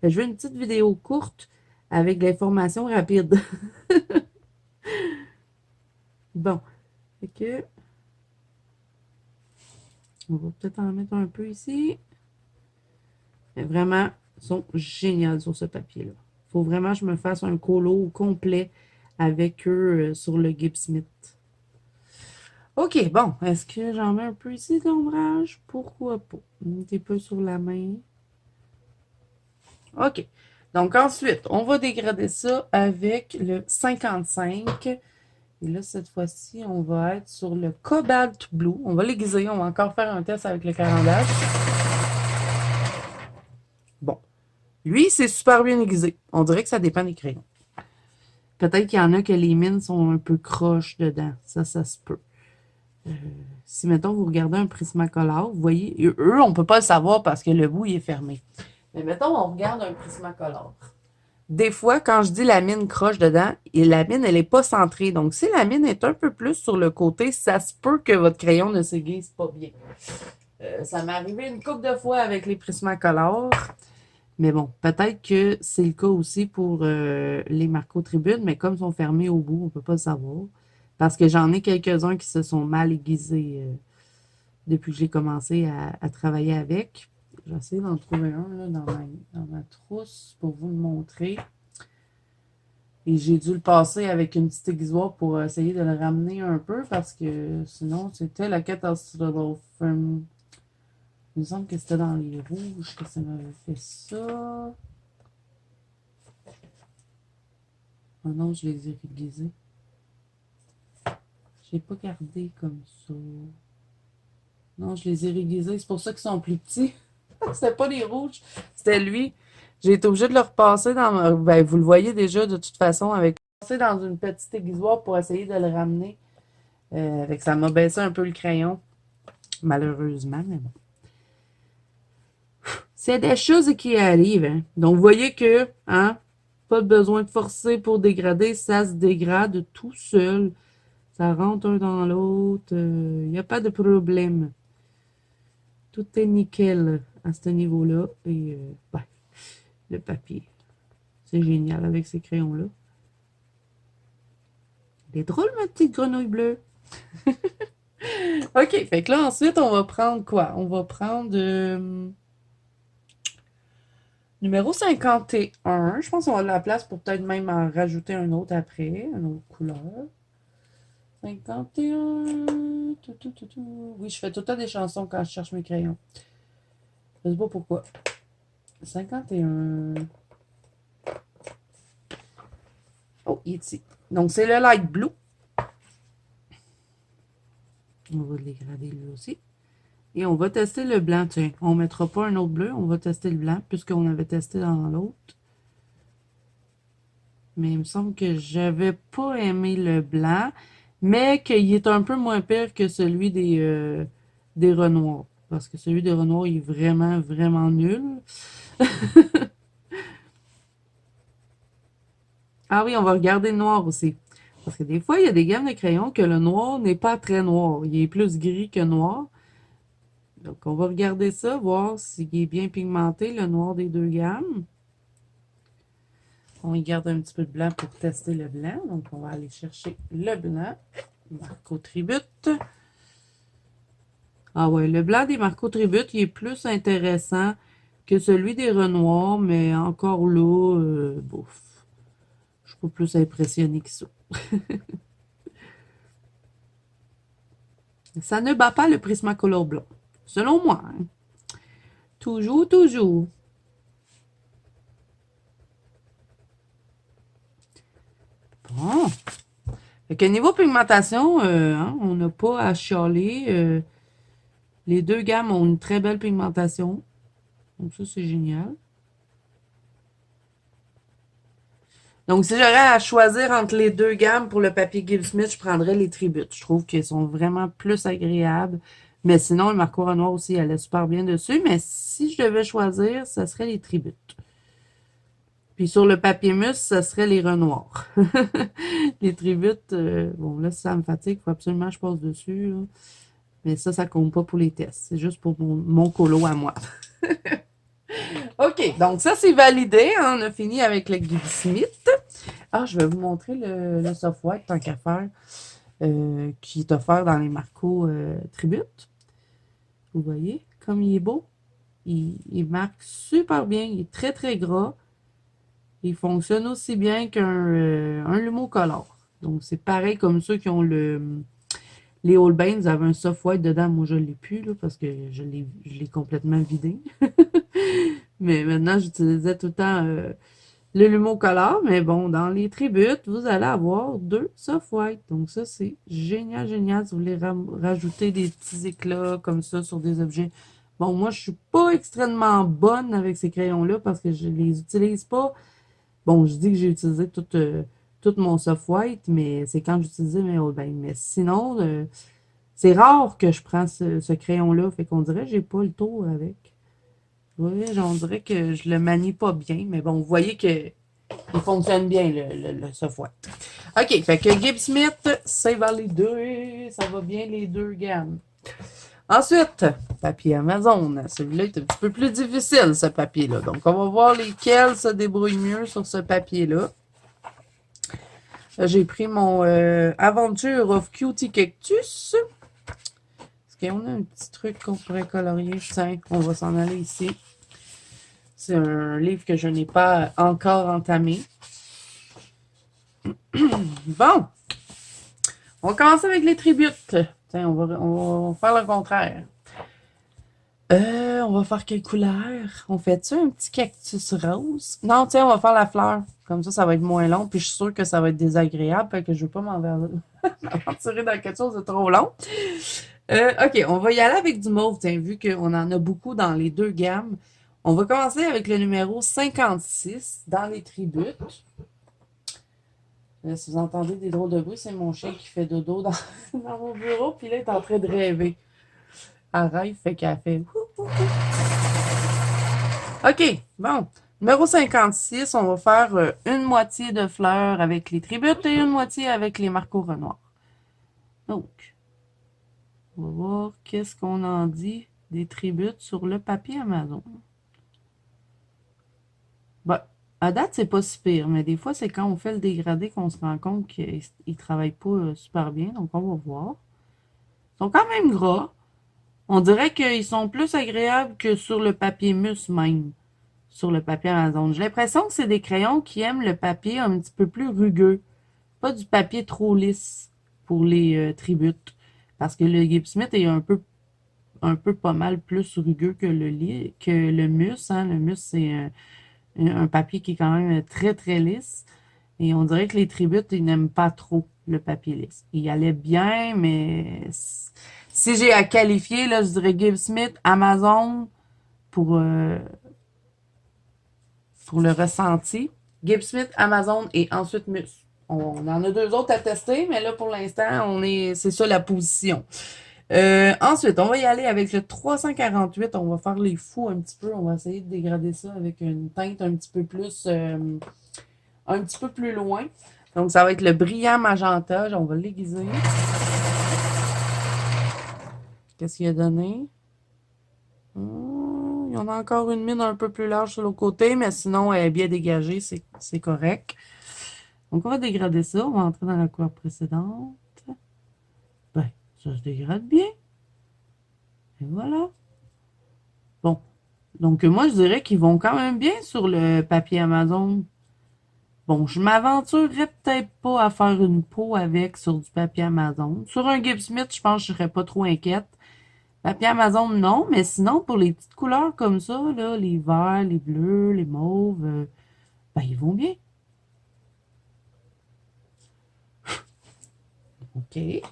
Je veux une petite vidéo courte avec de l'information rapide. Bon, fait que, on va peut-être en mettre un peu ici. Mais vraiment, ils sont géniaux sur ce papier-là. Il faut vraiment que je me fasse un colo complet avec eux sur le Gipsmith. OK, bon, est-ce que j'en mets un peu ici d'ombrage? Pourquoi pas? Un petit peu sur la main. OK. Donc ensuite, on va dégrader ça avec le 55. Et là, cette fois-ci, on va être sur le Cobalt Blue. On va l'aiguiser. On va encore faire un test avec le carandage. Bon. Lui, c'est super bien aiguisé. On dirait que ça dépend des crayons. Peut-être qu'il y en a que les mines sont un peu croches dedans. Ça se peut. Si, mettons, vous regardez un Prismacolor, vous voyez, eux, on ne peut pas le savoir parce que le bout, il est fermé. Mais mettons, on regarde un Prismacolor. Des fois, quand je dis la mine croche dedans, et la mine, elle n'est pas centrée. Donc, si la mine est un peu plus sur le côté, ça se peut que votre crayon ne s'aiguise pas bien. Ça m'est arrivé une couple de fois avec les Prismacolor. Mais bon, peut-être que c'est le cas aussi pour les Marco Tribune, mais comme ils sont fermés au bout, on ne peut pas le savoir. Parce que j'en ai quelques-uns qui se sont mal aiguisés depuis que j'ai commencé à travailler avec. J'essaie d'en trouver un là, dans ma trousse pour vous le montrer. Et j'ai dû le passer avec une petite aiguisoire pour essayer de le ramener un peu parce que sinon c'était la catastrophe. Il me semble que c'était dans les rouges que ça m'avait fait ça. Oh non, je les ai aiguisés. Je n'ai pas gardé comme ça. Non, je les ai aiguisés. C'est pour ça qu'ils sont plus petits. C'était pas les rouges, c'était lui. J'ai été obligée de le repasser dans ben, vous le voyez déjà de toute façon avec passer dans une petite aiguisoire pour essayer de le ramener. Avec ça m'a baissé un peu le crayon. Malheureusement, mais bon. C'est des choses qui arrivent. Hein. Donc, vous voyez que, hein, pas besoin de forcer pour dégrader, ça se dégrade tout seul. Ça rentre un dans l'autre. Il n'y a pas de problème. Tout est nickel à ce niveau-là. Et, ouais, le papier. C'est génial avec ces crayons-là. Elle est drôle, ma petite grenouille bleue. OK, fait que là, ensuite, on va prendre quoi? On va prendre numéro 51. Je pense qu'on a de la place pour peut-être même en rajouter un autre après, une autre couleur. 51. Oui, je fais tout le temps des chansons quand je cherche mes crayons. Je sais pas pourquoi. 51. Oh, il est ici. Donc, c'est le light blue. On va le dégrader lui aussi. Et on va tester le blanc. Tiens, on ne mettra pas un autre bleu. On va tester le blanc puisqu'on avait testé dans l'autre. Mais il me semble que j'avais pas aimé le blanc, mais qu'il est un peu moins pire que celui des Renoirs. Parce que celui des Renoirs, il est vraiment, vraiment nul. Ah oui, on va regarder le noir aussi. Parce que des fois, il y a des gammes de crayons que le noir n'est pas très noir. Il est plus gris que noir. Donc, on va regarder ça, voir s'il est bien pigmenté, le noir des deux gammes. On y garde un petit peu de blanc pour tester le blanc. Donc, on va aller chercher le blanc. Marco Tribute. Ah ouais, le blanc des Marco Tribute, il est plus intéressant que celui des Renoirs, mais encore là, bouf. Je suis pas plus impressionnée que ça. Ça ne bat pas le Prismacolor blanc. Selon moi. Hein. Toujours, toujours. Bon. Fait que niveau pigmentation, hein, on n'a pas à chialer. Les deux gammes ont une très belle pigmentation. Donc ça, c'est génial. Donc, si j'aurais à choisir entre les deux gammes pour le papier Gibbs Smith, je prendrais les Tributes. Je trouve qu'ils sont vraiment plus agréables. Mais sinon, le Marco Renoir aussi, elle est super bien dessus. Mais si je devais choisir, ça serait les Tributes. Puis sur le papier mousse, ça serait les Renoirs. Les Tributes, bon là, ça me fatigue. Il faut absolument que je passe dessus. Là. Mais ça compte pas pour les tests. C'est juste pour mon colo à moi. OK, donc ça, c'est validé. Hein. On a fini avec le Gibbs Smith. Ah, je vais vous montrer le soft white, tant qu'à faire, qui est offert dans les Marco Tribute. Vous voyez, comme il est beau. Il marque super bien. Il est très, très gras. Il fonctionne aussi bien qu'un Lumo Color. Donc, c'est pareil comme ceux qui ont les Holbein, ils avaient un soft white dedans. Moi, je ne l'ai plus, là, parce que je l'ai complètement vidé. Mais maintenant, j'utilisais tout le temps le Lumo Color. Mais bon, dans les tributes, vous allez avoir deux soft white. Donc, ça, c'est génial, génial. Si vous voulez rajouter des petits éclats comme ça sur des objets. Bon, moi, je suis pas extrêmement bonne avec ces crayons-là parce que je les utilise pas. Bon, je dis que j'ai utilisé tout mon soft white, mais c'est quand j'utilisais mes Holbein. Mais sinon, c'est rare que je prends ce crayon-là. Fait qu'on dirait que j'ai pas le tour avec. Oui, on dirait que je le manie pas bien. Mais bon, vous voyez que il fonctionne bien, le soft white. OK, fait que Gibbs Smith, c'est validé. Ça va bien les deux gammes. Ensuite, papier Amazon. Celui-là est un petit peu plus difficile, ce papier-là. Donc, on va voir lesquels se débrouillent mieux sur ce papier-là. J'ai pris mon Aventure of Cutie Cactus. Est-ce qu'on a un petit truc qu'on pourrait colorier? Tiens, on va s'en aller ici. C'est un livre que je n'ai pas encore entamé. Bon. On va commencer avec les tributes. Tiens, on va faire le contraire. On va faire quelle couleur? On fait-tu un petit cactus rose? Non, tiens, on va faire la fleur. Comme ça va être moins long. Puis je suis sûre que ça va être désagréable. Fait que je ne veux pas m'aventurer dans quelque chose de trop long. OK, on va y aller avec du mauve. Tiens, vu qu'on en a beaucoup dans les deux gammes. On va commencer avec le numéro 56 dans les tributes. Là, si vous entendez des drôles de bruit, c'est mon chien qui fait dodo dans mon bureau. Puis là, il est en train de rêver. Elle rêve, fait qu'elle fait... OK, bon. Numéro 56, on va faire une moitié de fleurs avec les tributes et une moitié avec les Marco Renoir. Donc, on va voir qu'est-ce qu'on en dit des tributes sur le papier Amazon. Bon, à date, c'est pas si pire, mais des fois, c'est quand on fait le dégradé qu'on se rend compte qu'ils ne travaillent pas super bien. Donc, on va voir. Ils sont quand même gras. On dirait qu'ils sont plus agréables que sur le papier mousse même, sur le papier Amazon. J'ai l'impression que c'est des crayons qui aiment le papier un petit peu plus rugueux. Pas du papier trop lisse pour les tributes. Parce que le Gibbs Smith est un peu pas mal plus rugueux que le mousse. Hein. Le mousse, c'est un papier qui est quand même très, très lisse. Et on dirait que les tributes, ils n'aiment pas trop le papier lisse. Il allait bien, mais si j'ai à qualifier, là, je dirais Gibbs Smith, Amazon pour le ressenti. Gibbs Smith, Amazon et ensuite Mousse. On en a deux autres à tester, mais là, pour l'instant, c'est ça la position. Ensuite, on va y aller avec le 348. On va faire les fous un petit peu. On va essayer de dégrader ça avec une teinte un petit peu plus loin. Donc, ça va être le brillant magenta. On va l'aiguiser. Qu'est-ce qu'il a donné? Il y en a encore une mine un peu plus large sur l'autre côté, mais sinon, elle est bien dégagée, c'est correct. Donc, on va dégrader ça. On va entrer dans la couleur précédente. Ben, ça se dégrade bien. Et voilà. Bon. Donc, moi, je dirais qu'ils vont quand même bien sur le papier Amazon. Bon, je m'aventurerais peut-être pas à faire une peau avec sur du papier Amazon. Sur un Gibbs Smith, je pense que je serais pas trop inquiète. Papier Amazon, non, mais sinon, pour les petites couleurs comme ça, là, les verts, les bleus, les mauves, ben, ils vont bien. OK. Et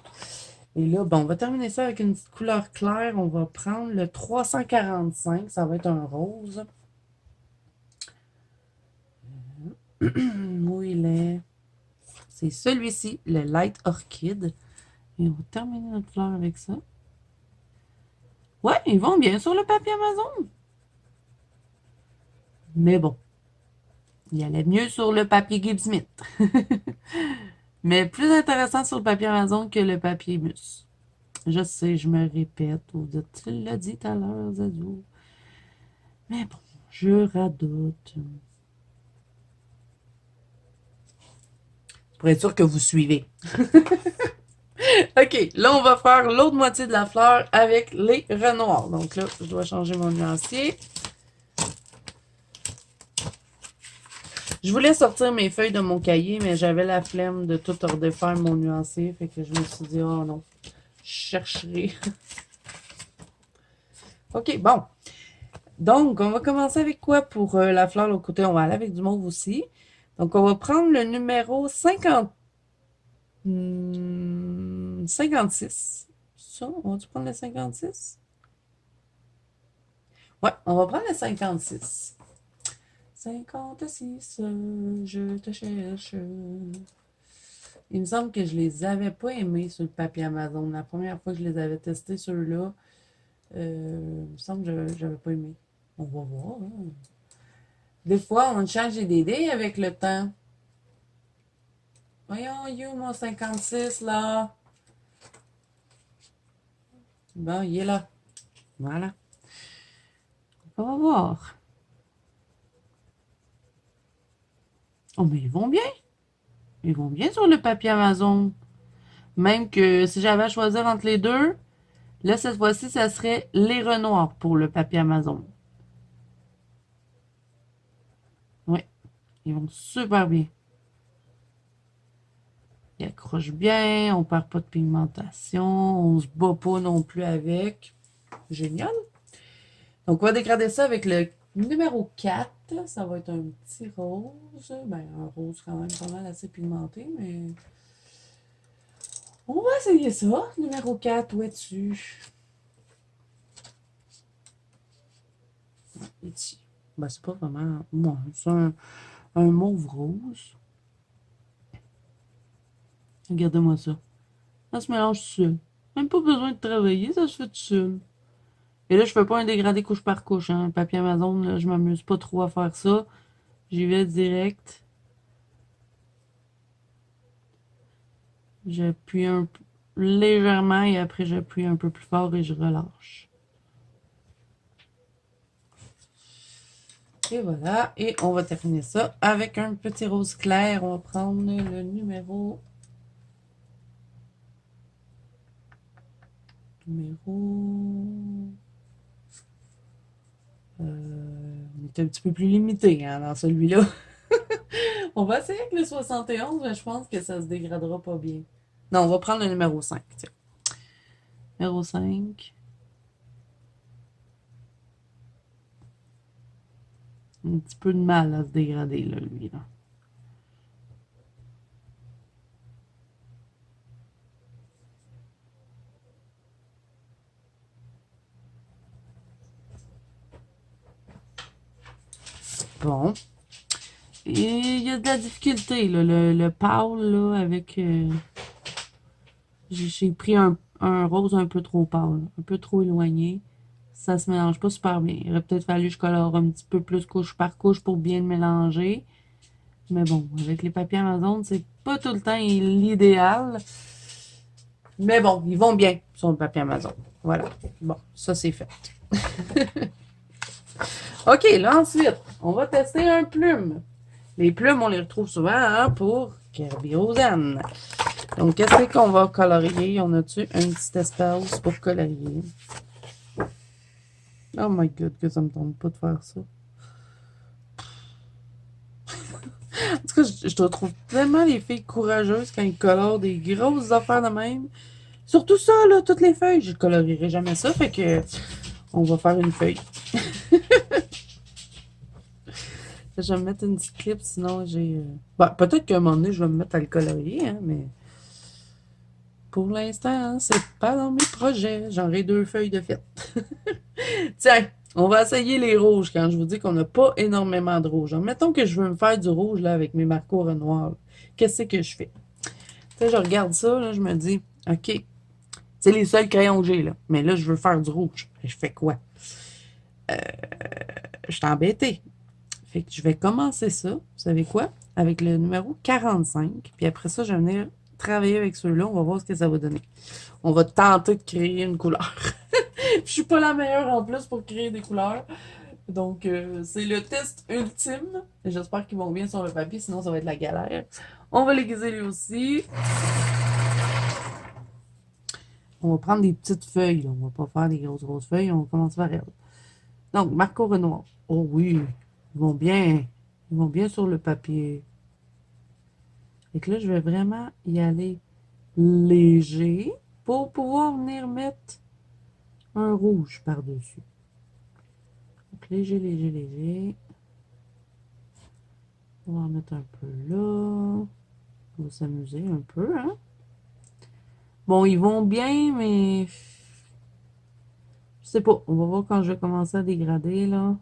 là, bon, on va terminer ça avec une petite couleur claire. On va prendre le 345. Ça va être un rose. Où il est? C'est celui-ci, le Light Orchid. Et on va terminer notre fleur avec ça. Ouais, ils vont bien sur le papier Amazon. Mais bon, il allait mieux sur le papier Gibbs Smith. Mais plus intéressant sur le papier Amazon que le papier Mus. Je sais, je me répète. Tu l'as dit tout à l'heure, Zadou. Mais bon, je radote. Pour être sûr que vous suivez. OK, là, on va faire l'autre moitié de la fleur avec les renoirs. Donc là, je dois changer mon nuancier. Je voulais sortir mes feuilles de mon cahier, mais j'avais la flemme de tout redéfaire mon nuancier. Fait que je me suis dit, oh non, je chercherai. OK, bon. Donc, on va commencer avec quoi pour la fleur de l'autre côté? On va aller avec du mauve aussi. Donc, on va prendre le numéro 56. Ça, on va-tu prendre le 56? Ouais, on va prendre le 56. 56, je te cherche. Il me semble que je les avais pas aimés sur le papier Amazon. La première fois que je les avais testés, ceux-là, il me semble que j'avais pas aimé. On va voir. Hein. Des fois, on change d'idée avec le temps. Voyons, you, mon 56, là. Bon, il est là. Voilà. On va voir. Oh, mais ils vont bien. Ils vont bien sur le papier Amazon. Même que si j'avais à choisir entre les deux, là, cette fois-ci, ça serait les renoirs pour le papier Amazon. Oui, ils vont super bien. Ils accrochent bien, on perd pas de pigmentation, on se bat pas non plus avec. Génial. Donc, on va dégrader ça avec le numéro 4. Ça va être un petit rose. Ben, un rose quand même pas mal assez pigmenté, mais... On va essayer ça. Numéro 4, où es-tu? Ici. Ben, c'est pas vraiment... Bon, c'est un mauve rose. Regardez-moi ça. Ça se mélange tout seul. Même pas besoin de travailler, ça se fait tout seul. Et là, je fais pas un dégradé couche par couche. Hein. Papier Amazon, là, je m'amuse pas trop à faire ça. J'y vais direct. J'appuie un peu légèrement et après j'appuie un peu plus fort et je relâche. Et voilà. Et on va terminer ça avec un petit rose clair. On va prendre le numéro... on est un petit peu plus limité hein, dans celui-là. On va essayer avec le 71, mais je pense que ça se dégradera pas bien. Non, on va prendre le numéro 5. Tiens. Numéro 5. Un petit peu de mal à se dégrader, là, lui. Là. Bon. Et il y a de la difficulté, là. Le pâle, là, avec... j'ai pris un rose un peu trop pâle, un peu trop éloigné. Ça se mélange pas super bien. Il aurait peut-être fallu que je colore un petit peu plus couche par couche pour bien le mélanger. Mais bon, avec les papiers Amazon, c'est pas tout le temps l'idéal. Mais bon, ils vont bien sur le papier Amazon. Voilà. Bon, ça c'est fait. OK, là, ensuite, on va tester un plume. Les plumes, on les retrouve souvent hein, pour Kirby Rosanne. Donc, qu'est-ce qu'on va colorier? On a-tu un petit espace pour colorier? Oh my god, que ça me tente pas de faire ça. En tout cas, je te trouve tellement les filles courageuses quand ils colorent des grosses affaires de même. Surtout ça, là, toutes les feuilles. Je colorierai jamais ça, fait que on va faire une feuille. Je vais me mettre une petite clip, sinon j'ai... Bah, peut-être qu'à un moment donné, je vais me mettre à le colorier, hein, mais... Pour l'instant, hein, c'est pas dans mes projets. J'aurai 2 feuilles de fête. Tiens, on va essayer les rouges quand je vous dis qu'on n'a pas énormément de rouge. Alors, mettons que je veux me faire du rouge là, avec mes Marco Renoir. Qu'est-ce que je fais? Tu sais, je regarde ça, là, je me dis, OK, c'est les seuls crayons que j'ai, là. Mais là, je veux faire du rouge. Je fais quoi? Je suis embêtée. Fait que je vais commencer ça, vous savez quoi? Avec le numéro 45. Puis après ça, je vais venir travailler avec ceux-là. On va voir ce que ça va donner. On va tenter de créer une couleur. Je suis pas la meilleure en plus pour créer des couleurs. Donc, c'est le test ultime. J'espère qu'ils vont bien sur le papier, sinon ça va être la galère. On va l'aiguiser lui aussi. On va prendre des petites feuilles. Là. On va pas faire des grosses feuilles. On va commencer par elle. Donc, Marco Renoir. Oh oui, ils vont bien. Ils vont bien sur le papier. Et que là, je vais vraiment y aller léger pour pouvoir venir mettre un rouge par-dessus. Donc, léger. On va en mettre un peu là. On va s'amuser un peu, hein. Bon, ils vont bien, mais... Je sais pas. On va voir quand je vais commencer à dégrader, là.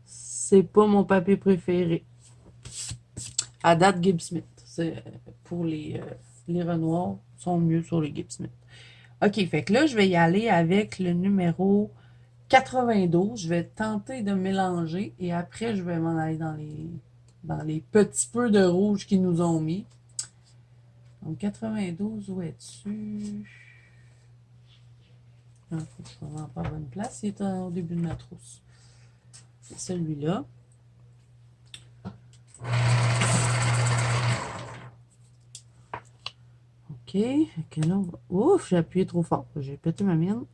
C'est pas mon papier préféré. À date, Gibbs Smith. C'est pour les Renoirs sont mieux sur les Gibbs Smith. OK, fait que là, je vais y aller avec le numéro 92. Je vais tenter de mélanger et après, je vais m'en aller dans les petits peu de rouge qu'ils nous ont mis. Donc, 92, où es-tu? Il faut que je sois pas à bonne place. Il est au début de ma trousse. C'est celui-là. OK. OK, là, on va... Ouf, j'ai appuyé trop fort. J'ai pété ma mienne.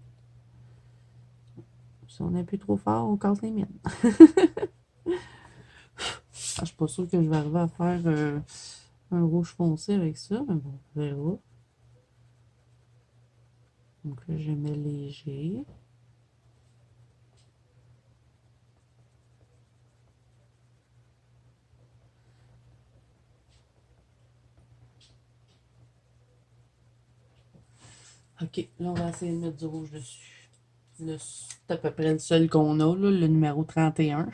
Si on appuie trop fort, on casse les miennes. Je suis pas sûre que je vais arriver à faire un rouge foncé avec ça, mais bon, on verra. Donc là, je mets léger. OK, là, on va essayer de mettre du rouge dessus. C'est à peu près le seul qu'on a, là, le numéro 31.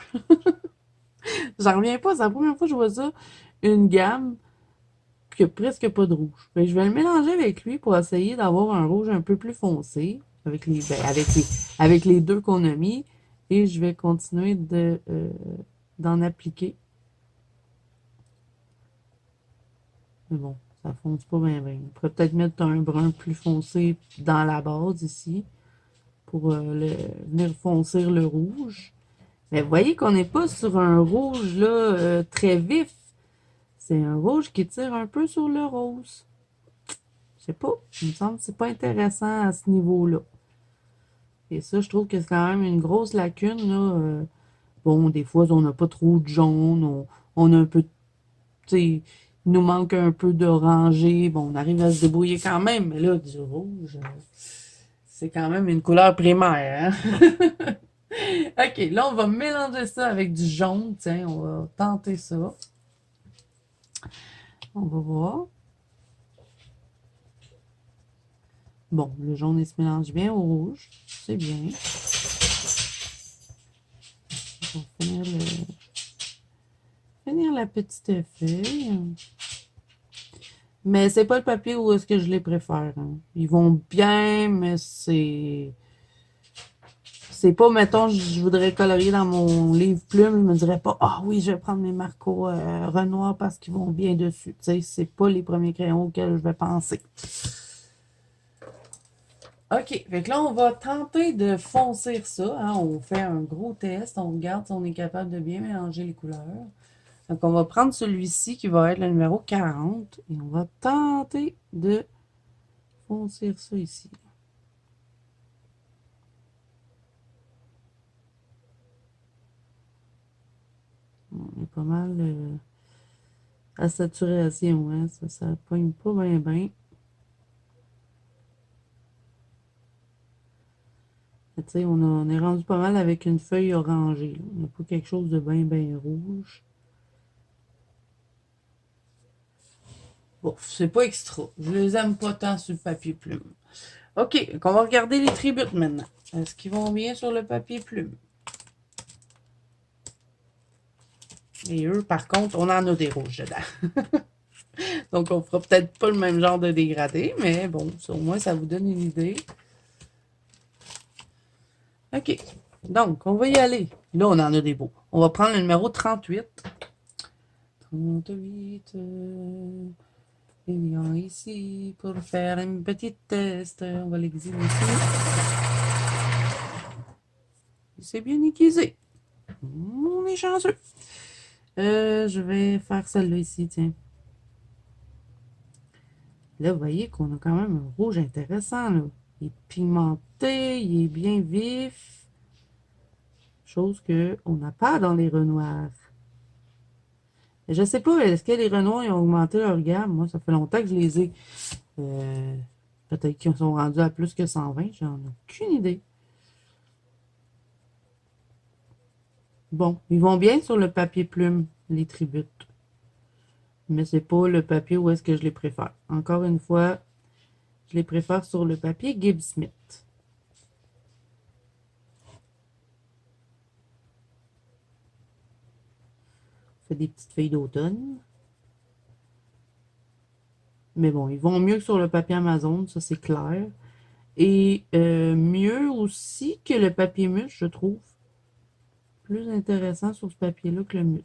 J'en reviens pas, c'est la première fois que je vois ça. Une gamme qui a presque pas de rouge. Fait que je vais le mélanger avec lui pour essayer d'avoir un rouge un peu plus foncé avec avec les deux qu'on a mis. Et je vais continuer d'en appliquer. Mais bon, ça fonce pas bien bien. On pourrait peut-être mettre un brun plus foncé dans la base ici pour venir foncer le rouge. Mais vous voyez qu'on n'est pas sur un rouge là très vif. C'est un rouge qui tire un peu sur le rose. Je sais pas, il me semble que c'est pas intéressant à ce niveau-là. Et ça, je trouve que c'est quand même une grosse lacune, là. Bon, des fois, on n'a pas trop de jaune, on a un peu, tu sais, il nous manque un peu d'orangé. Bon, on arrive à se débrouiller quand même, mais là, du rouge, c'est quand même une couleur primaire, hein? OK, là, on va mélanger ça avec du jaune. Tiens, on va tenter ça. On va voir. Bon, le jaune, il se mélange bien au rouge. C'est bien. On va finir la petite feuille. Mais c'est pas le papier où est-ce que je les préfère. Hein. Ils vont bien, mais c'est pas, mettons, je voudrais colorier dans mon livre plume, je me dirais pas, ah oui, je vais prendre mes Marco Renoir parce qu'ils vont bien dessus. Tu sais, c'est pas les premiers crayons auxquels je vais penser. OK, fait que là, on va tenter de foncer ça, hein. On fait un gros test, on regarde si on est capable de bien mélanger les couleurs. Donc, on va prendre celui-ci qui va être le numéro 40 et on va tenter de foncer ça ici. On est pas mal à saturation, hein. Ça pogne pas bien, bien. Tu sais, on est rendu pas mal avec une feuille orangée, là. On n'a pas quelque chose de bien, bien rouge. Bon, c'est pas extra. Je les aime pas tant sur le papier plume. OK, donc on va regarder les tributes maintenant. Est-ce qu'ils vont bien sur le papier plume? Et eux, par contre, on en a des rouges dedans. Donc, on fera peut-être pas le même genre de dégradé, mais bon, ça, au moins, ça vous donne une idée. OK. Donc, on va y aller. Là, on en a des beaux. On va prendre le numéro 38. 38. Et bien ici pour faire une petite test. On va l'exhiber ici. C'est bien aiguisé. On est chanceux. Je vais faire celle-là ici, tiens. Là, vous voyez qu'on a quand même un rouge intéressant, là. Il est pigmenté, il est bien vif. Chose qu'on n'a pas dans les renoirs. Je sais pas, est-ce que les renoirs ont augmenté leur gamme? Moi, ça fait longtemps que je les ai. Peut-être qu'ils sont rendus à plus que 120, j'en ai aucune idée. Bon, ils vont bien sur le papier plume, les tributes. Mais c'est pas le papier où est-ce que je les préfère. Encore une fois, je les préfère sur le papier Gibbs Smith. On fait des petites feuilles d'automne. Mais bon, ils vont mieux que sur le papier Amazon, ça c'est clair. Et mieux aussi que le papier mus, je trouve. Plus intéressant sur ce papier-là que le mus.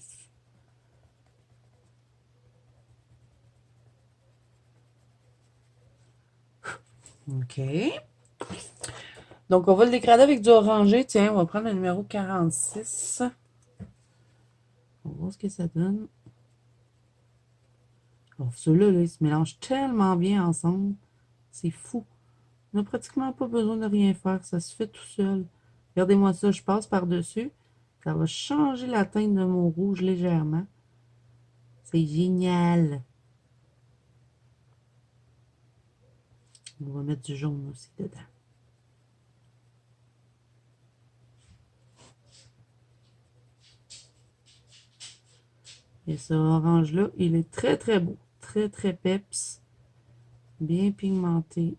OK. Donc, on va le dégrader avec du orangé. Tiens, on va prendre le numéro 46. On va voir ce que ça donne. Alors, ceux-là, là, ils se mélangent tellement bien ensemble. C'est fou. On n'a pratiquement pas besoin de rien faire. Ça se fait tout seul. Regardez-moi ça. Je passe par-dessus. Ça va changer la teinte de mon rouge légèrement. C'est génial. On va mettre du jaune aussi dedans. Et ce orange-là, il est très, très beau. Très, très peps. Bien pigmenté.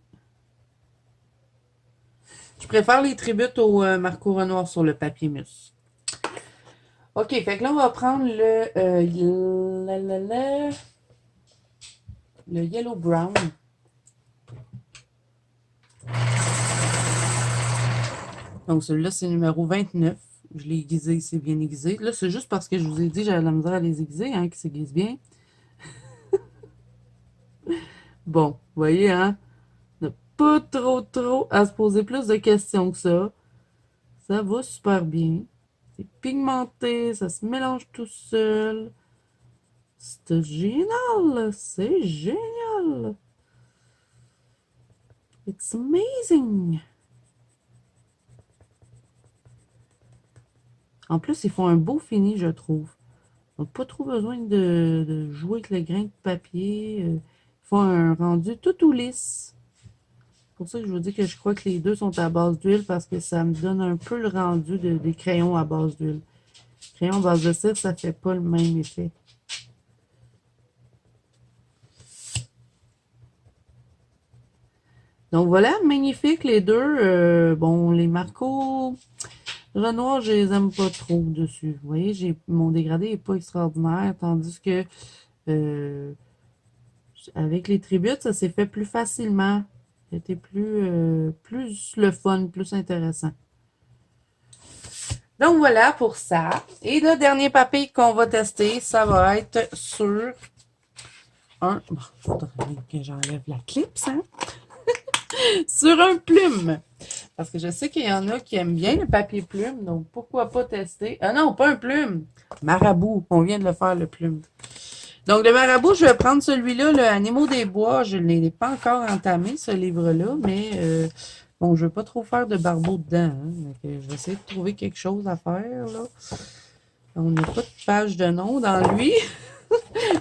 Je préfère les tributes au Marco Renoir sur le papier mus. OK, fait que là, on va prendre le Yellow Brown. Donc, celui-là, c'est le numéro 29. Je l'ai aiguisé, c'est bien aiguisé. Là, c'est juste parce que je vous ai dit j'avais la misère à les aiguiser, hein, qui s'aiguisent bien. Bon, vous voyez, hein? On n'a pas trop à se poser plus de questions que ça. Ça va super bien. C'est pigmenté, ça se mélange tout seul. C'est génial! C'est génial! It's amazing! En plus, ils font un beau fini, je trouve. Donc, pas trop besoin de jouer avec le grain de papier. Ils font un rendu tout lisse. C'est pour ça que je vous dis que je crois que les deux sont à base d'huile parce que ça me donne un peu le rendu des crayons à base d'huile. Crayon à base de cire, ça fait pas le même effet. Donc voilà, magnifique les deux. Bon, les Marco Renoir, je les aime pas trop dessus. Vous voyez, mon dégradé n'est pas extraordinaire, tandis que euh, avec les tributes, ça s'est fait plus facilement. C'était plus le fun, plus intéressant. Donc voilà pour ça. Et le dernier papier qu'on va tester, ça va être sur un... Bon, faudrait que j'enlève la clip, hein? sur un plume. Parce que je sais qu'il y en a qui aiment bien le papier plume, donc pourquoi pas tester. Ah non, pas un plume. Marabout. On vient de le faire, le plume. Donc, le marabout, je vais prendre celui-là, le Animaux des bois. Je ne l'ai pas encore entamé, ce livre-là, mais bon, je ne veux pas trop faire de barbeau dedans. Hein, donc, je vais essayer de trouver quelque chose à faire, là. On n'a pas de page de nom dans lui.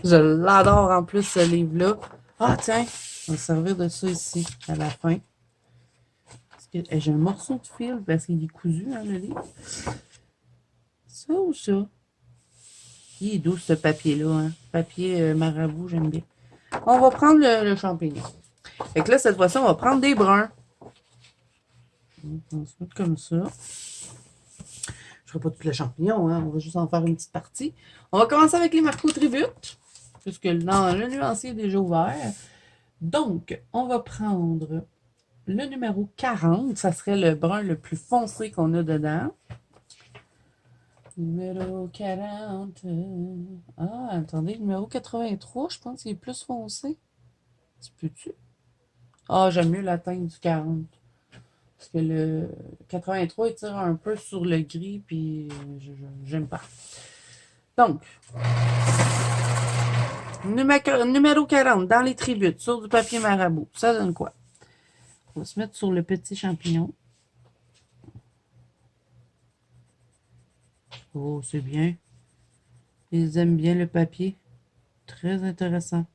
Je l'adore en plus, ce livre-là. Ah, tiens, on va servir de ça ici, à la fin. J'ai un morceau de fil parce qu'il est cousu, hein, le livre. Ça ou ça? Il est doux, ce papier-là. Hein? Papier marabout, j'aime bien. On va prendre le champignon. Fait que là, cette fois-ci, on va prendre des bruns. On va se mettre comme ça. Je ne ferai pas tout le champignon, hein? On va juste en faire une petite partie. On va commencer avec les Marco Tribute, puisque le nuancier est déjà ouvert. Donc, on va prendre le numéro 40. Ça serait le brun le plus foncé qu'on a dedans. Numéro 40. Ah, attendez, numéro 83, je pense qu'il est plus foncé. Tu peux-tu? Ah, j'aime mieux la teinte du 40. Parce que le 83, il tire un peu sur le gris, puis j'aime pas. Donc, numéro 40, dans les tributes, sur du papier marabout. Ça donne quoi? On va se mettre sur le petit champignon. Oh, c'est bien. Ils aiment bien le papier. Très intéressant.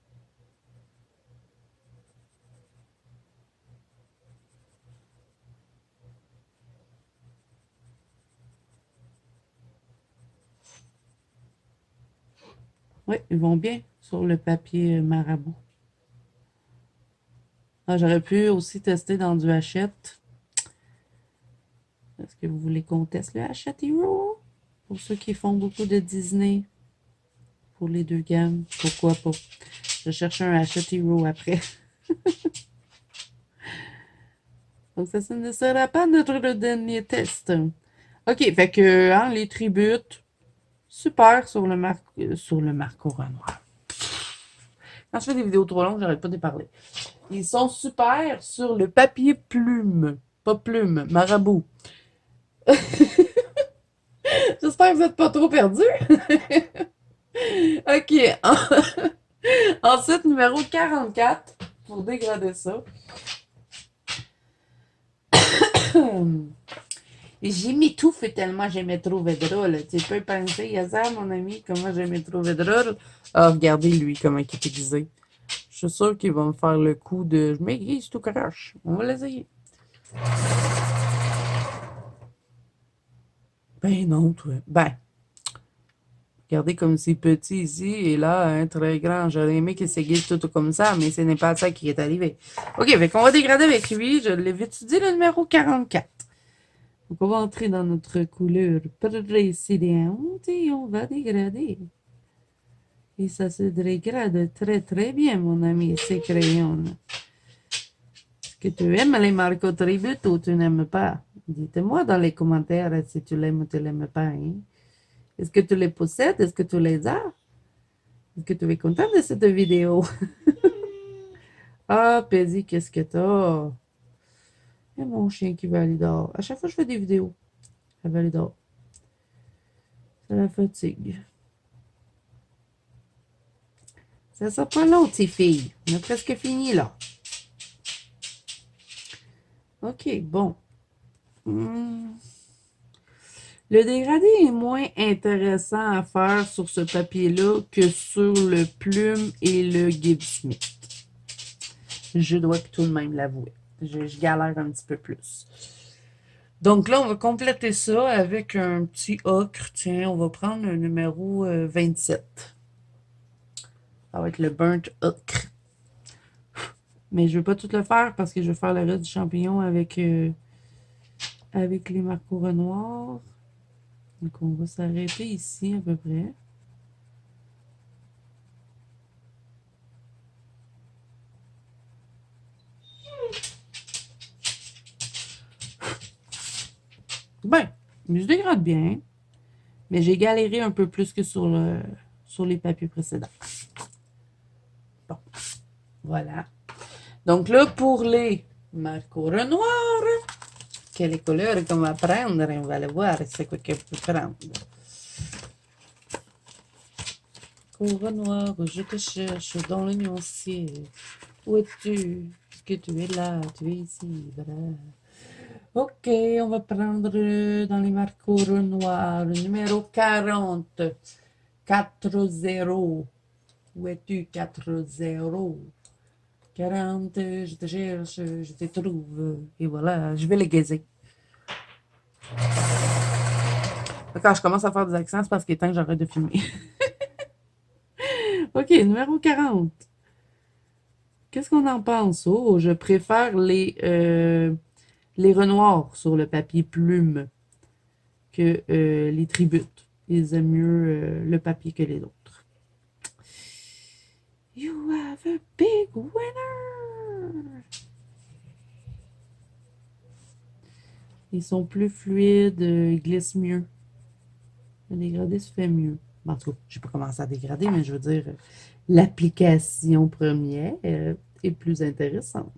Oui, ils vont bien sur le papier marabout. Ah, j'aurais pu aussi tester dans du Hachette. Est-ce que vous voulez qu'on teste le Hachette Hero? Pour ceux qui font beaucoup de Disney. Pour les deux gammes. Pourquoi pas? Je cherche un Hachette Hero après. Donc, ça ne sera pas notre dernier test. OK, fait que hein, les tributes, super sur le Marco Renoir. Quand je fais des vidéos trop longues, j'arrête pas de parler. Ils sont super sur le papier plume. Pas plume, marabout. J'espère que vous n'êtes pas trop perdus. OK. Ensuite, numéro 44, pour dégrader ça. J'ai mis tout fait tellement j'ai trouvé drôle. Tu peux penser à ça, mon ami, comment j'ai trouvé drôle. Ah, regardez lui, comment il est aiguisé. Je suis sûre qu'il va me faire le coup de je m'aiguise tout crache. On va l'essayer. Ben non, toi. Ben, regardez comme c'est petit ici et là, un très grand. J'aurais aimé qu'il s'aiguise tout comme ça, mais ce n'est pas ça qui est arrivé. OK, fait qu'on va dégrader avec lui. Je l'ai étudié le numéro 44. Donc, on va entrer dans notre couleur précédente et on va dégrader. Et ça se dégrade très très bien, mon ami, ces crayons. Est-ce que tu aimes les Marco Tribute ou tu n'aimes pas? Dites-moi dans les commentaires si tu l'aimes ou tu ne l'aimes pas. Hein? Est-ce que tu les possèdes? Est-ce que tu les as? Est-ce que tu es content de cette vidéo? Ah, Paisy, qu'est-ce que t'as? Et mon chien qui va aller dehors. À chaque fois que je fais des vidéos, elle va aller dehors. Ça la fatigue. Ça sort pas long, ces filles. On a presque fini, là. OK, bon. Le dégradé est moins intéressant à faire sur ce papier-là que sur le plume et le Gibbs Smith. Je dois tout de même l'avouer. Je galère un petit peu plus. Donc là, on va compléter ça avec un petit ocre. Tiens, on va prendre le numéro 27. Ça va être le burnt ocre. Mais je ne vais pas tout le faire parce que je vais faire le reste du champignon avec les Marco Renoir. Donc, on va s'arrêter ici à peu près. Ben, je dégrade bien. Mais j'ai galéré un peu plus que sur les papiers précédents. Bon, voilà. Donc là, pour les Marco Renoir. Quelle couleur qu'on va prendre? On va le voir. C'est quoi qu'on peut prendre. Marco Renoir, je te cherche dans le nuancier. Où es-tu? Est-ce que tu es là? Tu es ici. Voilà. Ok, on va prendre dans les Marco Renoir, numéro 40. 4-0. Où es-tu? 4-0. 40, je te cherche, je te trouve. Et voilà, je vais les gaiser. Quand je commence à faire des accents, c'est parce qu'il est temps que j'arrête de filmer. Ok, numéro 40. Qu'est-ce qu'on en pense? Oh, je préfère les renoirs sur le papier plume que les tributes. Ils aiment mieux le papier que les autres. You have a big winner! Ils sont plus fluides, ils glissent mieux. Le dégradé se fait mieux. En tout cas, je n'ai pas commencé à dégrader, mais je veux dire, l'application première est plus intéressante.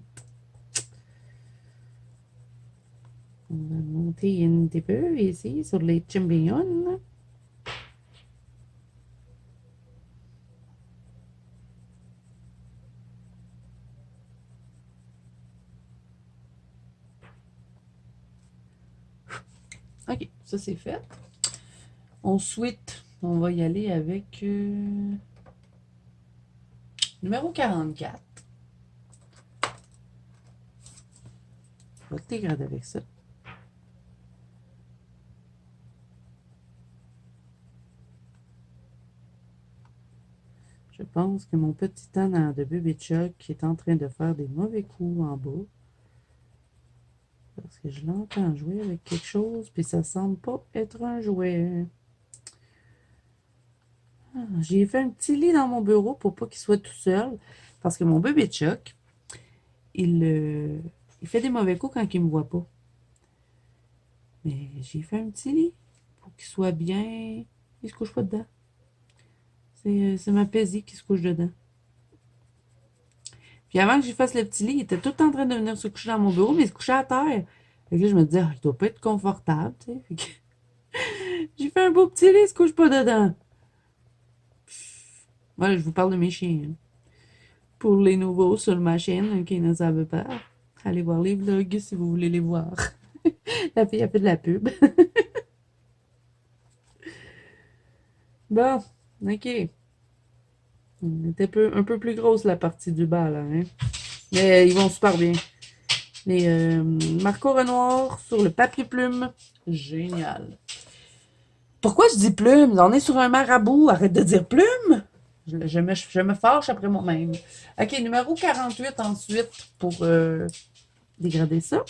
On va monter un petit peu ici sur les champignons. Ok, ça c'est fait. Ensuite, on va y aller avec numéro 44. On va le dégrader avec ça. Je pense que mon petit tannant de bébé Chuck est en train de faire des mauvais coups en bas. Parce que je l'entends jouer avec quelque chose, puis ça semble pas être un jouet. J'ai fait un petit lit dans mon bureau pour pas qu'il soit tout seul. Parce que mon bébé Chuck, il fait des mauvais coups quand il me voit pas. Mais j'ai fait un petit lit pour qu'il soit bien. Il se couche pas dedans. C'est ma Paisy qui se couche dedans. Puis avant que j'y fasse le petit lit, il était tout en train de venir se coucher dans mon bureau, mais il se couchait à terre. Fait que là, je me disais, ah, il doit pas être confortable, tu sais. Fait que j'ai fait un beau petit lit, il se couche pas dedans. Voilà, je vous parle de mes chiens. Hein. Pour les nouveaux sur ma chaîne qui ne savent pas, allez voir les vlogs si vous voulez les voir. La fille a fait de la pub. Bon, ok. C'était un peu plus grosse la partie du bas, là. Hein? Mais ils vont super bien. Les Marco Renoir sur le papier plume. Génial. Pourquoi je dis plume? On est sur un marabout. Arrête de dire plume. Je me fâche après moi-même. OK, numéro 48 ensuite pour dégrader ça.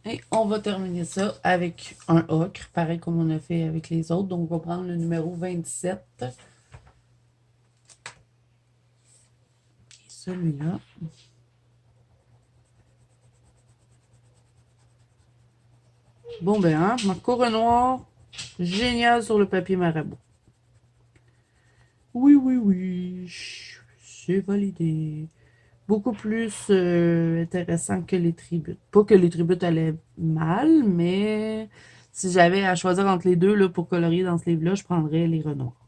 Et on va terminer ça avec un ocre, pareil comme on a fait avec les autres. Donc, on va prendre le numéro 27. Et celui-là. Bon, ben, hein, Marco Renoir, génial sur le papier marabout. Oui, oui, oui, c'est validé. Beaucoup plus intéressant que les tributes. Pas que les tributes allaient mal, mais si j'avais à choisir entre les deux là, pour colorier dans ce livre-là, je prendrais les Renoirs.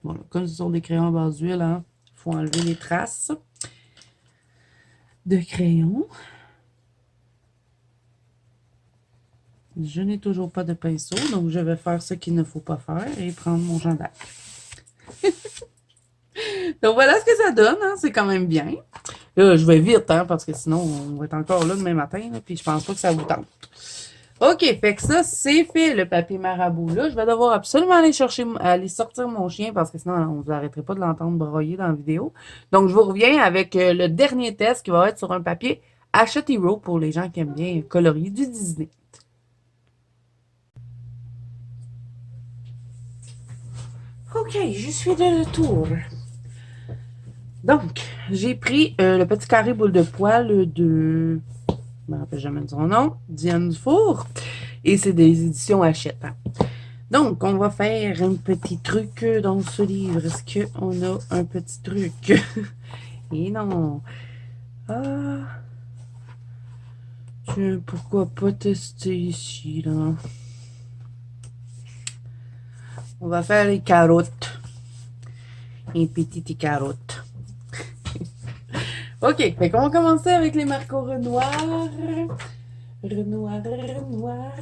Voilà, comme ce sont des crayons à base d'huile, hein, il faut enlever les traces de crayon. Je n'ai toujours pas de pinceau, donc je vais faire ce qu'il ne faut pas faire et prendre mon gendarme. Donc voilà ce que ça donne, hein? C'est quand même bien. Là, je vais vite, hein, parce que sinon, on va être encore là demain matin, là, puis je pense pas que ça vous tente. OK, fait que ça, c'est fait, le papier marabout. Là, je vais devoir absolument aller chercher, aller sortir mon chien parce que sinon, on vous arrêterait pas de l'entendre broyer dans la vidéo. Donc, je vous reviens avec le dernier test qui va être sur un papier Hachette Hero pour les gens qui aiment bien colorier du Disney. OK, je suis de retour. Donc, j'ai pris le petit carré boule de poil de... Je me rappelle jamais de son nom, Diane Dufour. Et c'est des éditions Hachette. Hein. Donc, on va faire un petit truc dans ce livre. Est-ce qu'on a un petit truc? Et non. Ah. Tiens, pourquoi pas tester ici, là? On va faire les carottes. Les petites carottes. OK, fait qu'on va commencer avec les marcos Renoir. Renoir, Renoir.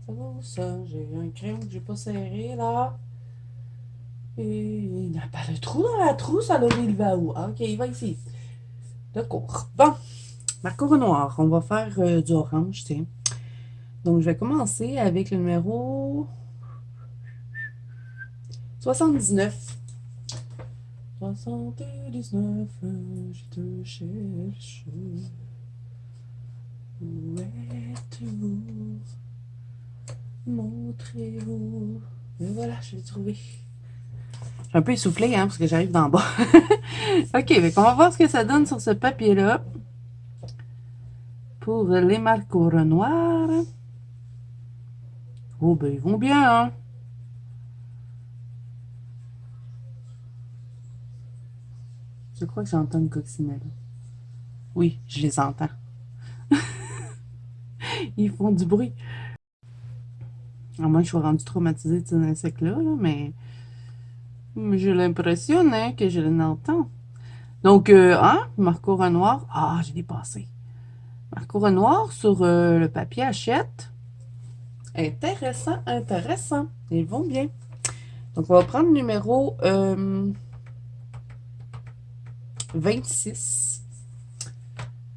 Ça va où ça? J'ai un crayon que j'ai pas serré, là. Et il n'y a pas de trou dans la trousse, alors il va où? Ah, OK, il va ici. D'accord. Bon, marco Renoir. On va faire du orange, tiens. Donc, je vais commencer avec le numéro 79. 79, je te cherche. Où êtes-vous? Montrez-vous. Et voilà, je l'ai trouvé. Je suis un peu essoufflée, hein, parce que j'arrive d'en bas. OK, on va voir ce que ça donne sur ce papier-là. Pour les marcos Renoir. Oh, ben, ils vont bien, hein. Je crois que j'entends une coccinelle. Oui, je les entends. Ils font du bruit. À moins que je sois rendue traumatisée de ces insectes-là, là, mais j'ai l'impression hein, que je l'entends. Donc, hein, Marco Renoir. Ah, je l'ai passé. Marco Renoir sur le papier Hachette. Intéressant, intéressant. Ils vont bien. Donc, on va prendre le numéro 26.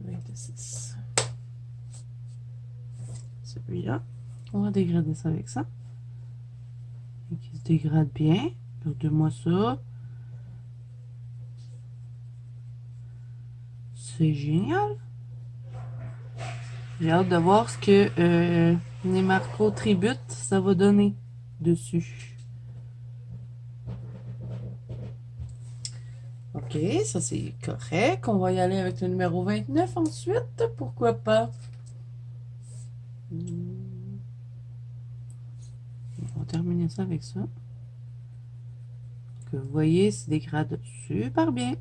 26. Celui-là. On va dégrader ça avec ça. Et qui se dégrade bien. Regardez-moi ça. C'est génial. J'ai hâte de voir ce que les Marco Tribute, ça va donner dessus. OK, ça c'est correct. On va y aller avec le numéro 29 ensuite. Pourquoi pas? On va terminer ça avec ça. Que vous voyez, ils se dégradent super bien.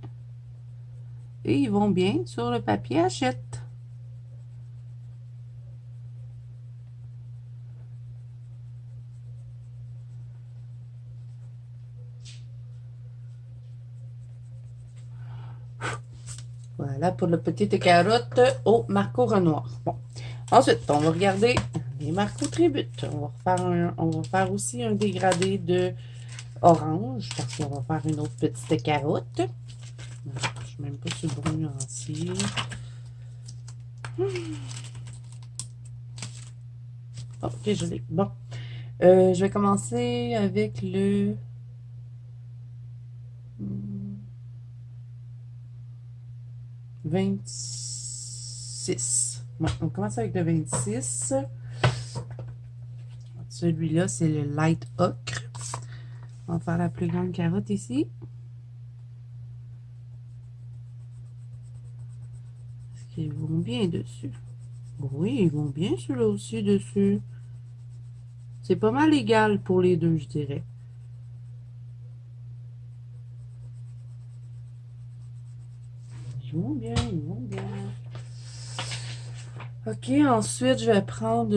Et ils vont bien sur le papier Hachette. Voilà pour la petite carotte au Marco Renoir. Bon. Ensuite, on va regarder les Marco Tribute. On va faire aussi un dégradé de orange parce qu'on va faire une autre petite carotte. Je ne suis même pas sur le bon nuancier. Ok, je l'ai. Bon. Je vais commencer avec le 26. Ouais, on commence avec le 26. Celui-là, c'est le light ocre. On va faire la plus grande carotte ici. Est-ce qu'ils vont bien dessus? Oui, ils vont bien ceux-là aussi dessus. C'est pas mal égal pour les deux, je dirais. Ils vont bien, ils vont bien. Ok, ensuite, je vais prendre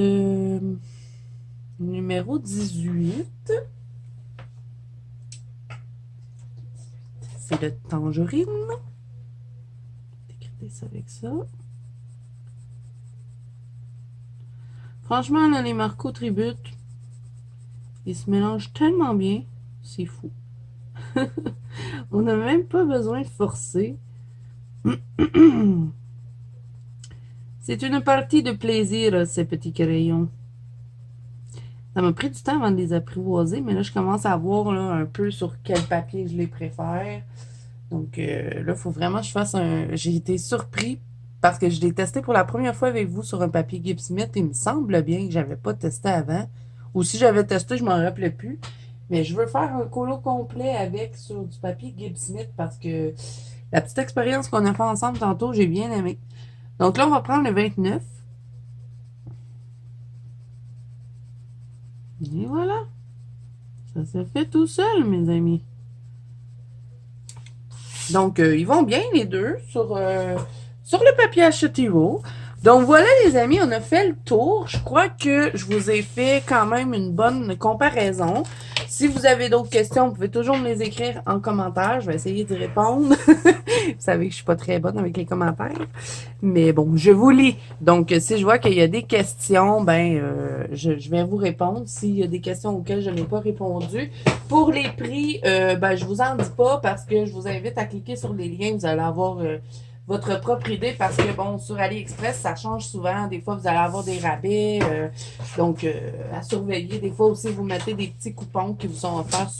numéro 18. C'est le tangerine. Décréter ça avec ça. Franchement, là, les Marco Tribute, ils se mélangent tellement bien. C'est fou. On n'a même pas besoin de forcer. C'est une partie de plaisir, ces petits crayons. Ça m'a pris du temps avant de les apprivoiser, mais là, je commence à voir là, un peu sur quel papier je les préfère. Donc là, il faut vraiment que je fasse un... J'ai été surpris parce que je l'ai testé pour la première fois avec vous sur un papier Gibbs Smith. Il me semble bien que j'avais pas testé avant. Ou si j'avais testé, je m'en rappelais plus. Mais je veux faire un colo complet avec sur du papier Gibbs Smith parce que la petite expérience qu'on a fait ensemble tantôt, j'ai bien aimé. Donc là, on va prendre le 29. Et voilà. Ça se fait tout seul, mes amis. Donc, ils vont bien, les deux, sur le papier H2O. Donc, voilà, les amis, on a fait le tour. Je crois que je vous ai fait quand même une bonne comparaison. Si vous avez d'autres questions, vous pouvez toujours me les écrire en commentaire. Je vais essayer d'y répondre. Vous savez que je suis pas très bonne avec les commentaires. Mais bon, je vous lis. Donc, si je vois qu'il y a des questions, je vais vous répondre. S'il y a des questions auxquelles je n'ai pas répondu. Pour les prix, je vous en dis pas parce que je vous invite à cliquer sur les liens. Vous allez avoir votre propre idée parce que, bon, sur AliExpress, ça change souvent. Des fois, vous allez avoir des rabais. Donc, à surveiller. Des fois aussi, vous mettez des petits coupons qui vous sont offerts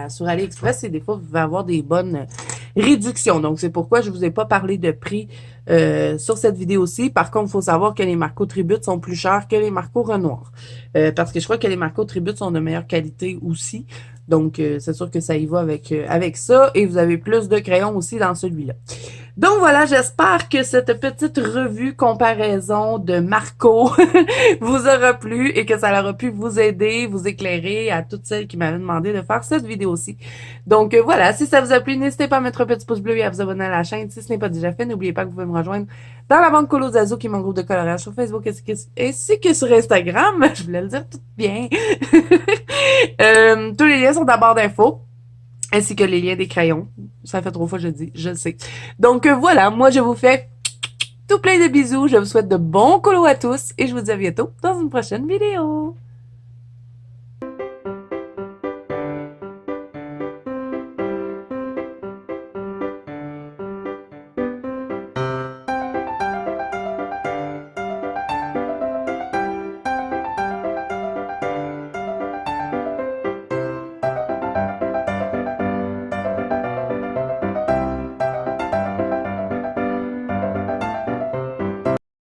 sur AliExpress et des fois, vous pouvez avoir des bonnes réductions. Donc, c'est pourquoi je vous ai pas parlé de prix sur cette vidéo-ci. Par contre, il faut savoir que les Marco Tribute sont plus chers que les Marco Renoir. Parce que je crois que les Marco Tribute sont de meilleure qualité aussi. Donc, c'est sûr que ça y va avec ça. Et vous avez plus de crayons aussi dans celui-là. Donc voilà, j'espère que cette petite revue comparaison de Marco vous aura plu et que ça aura pu vous aider, vous éclairer à toutes celles qui m'avaient demandé de faire cette vidéo-ci. Donc voilà, si ça vous a plu, n'hésitez pas à mettre un petit pouce bleu et à vous abonner à la chaîne. Si ce n'est pas déjà fait, n'oubliez pas que vous pouvez me rejoindre dans la bande Colo Zazo, qui est mon groupe de coloriage sur Facebook ainsi que sur Instagram. Je voulais le dire tout bien. Tous les liens sont à barre d'infos ainsi que les liens des crayons. Ça fait 3 fois que je dis, je le sais. Donc voilà, moi je vous fais tout plein de bisous, je vous souhaite de bons colos à tous et je vous dis à bientôt dans une prochaine vidéo.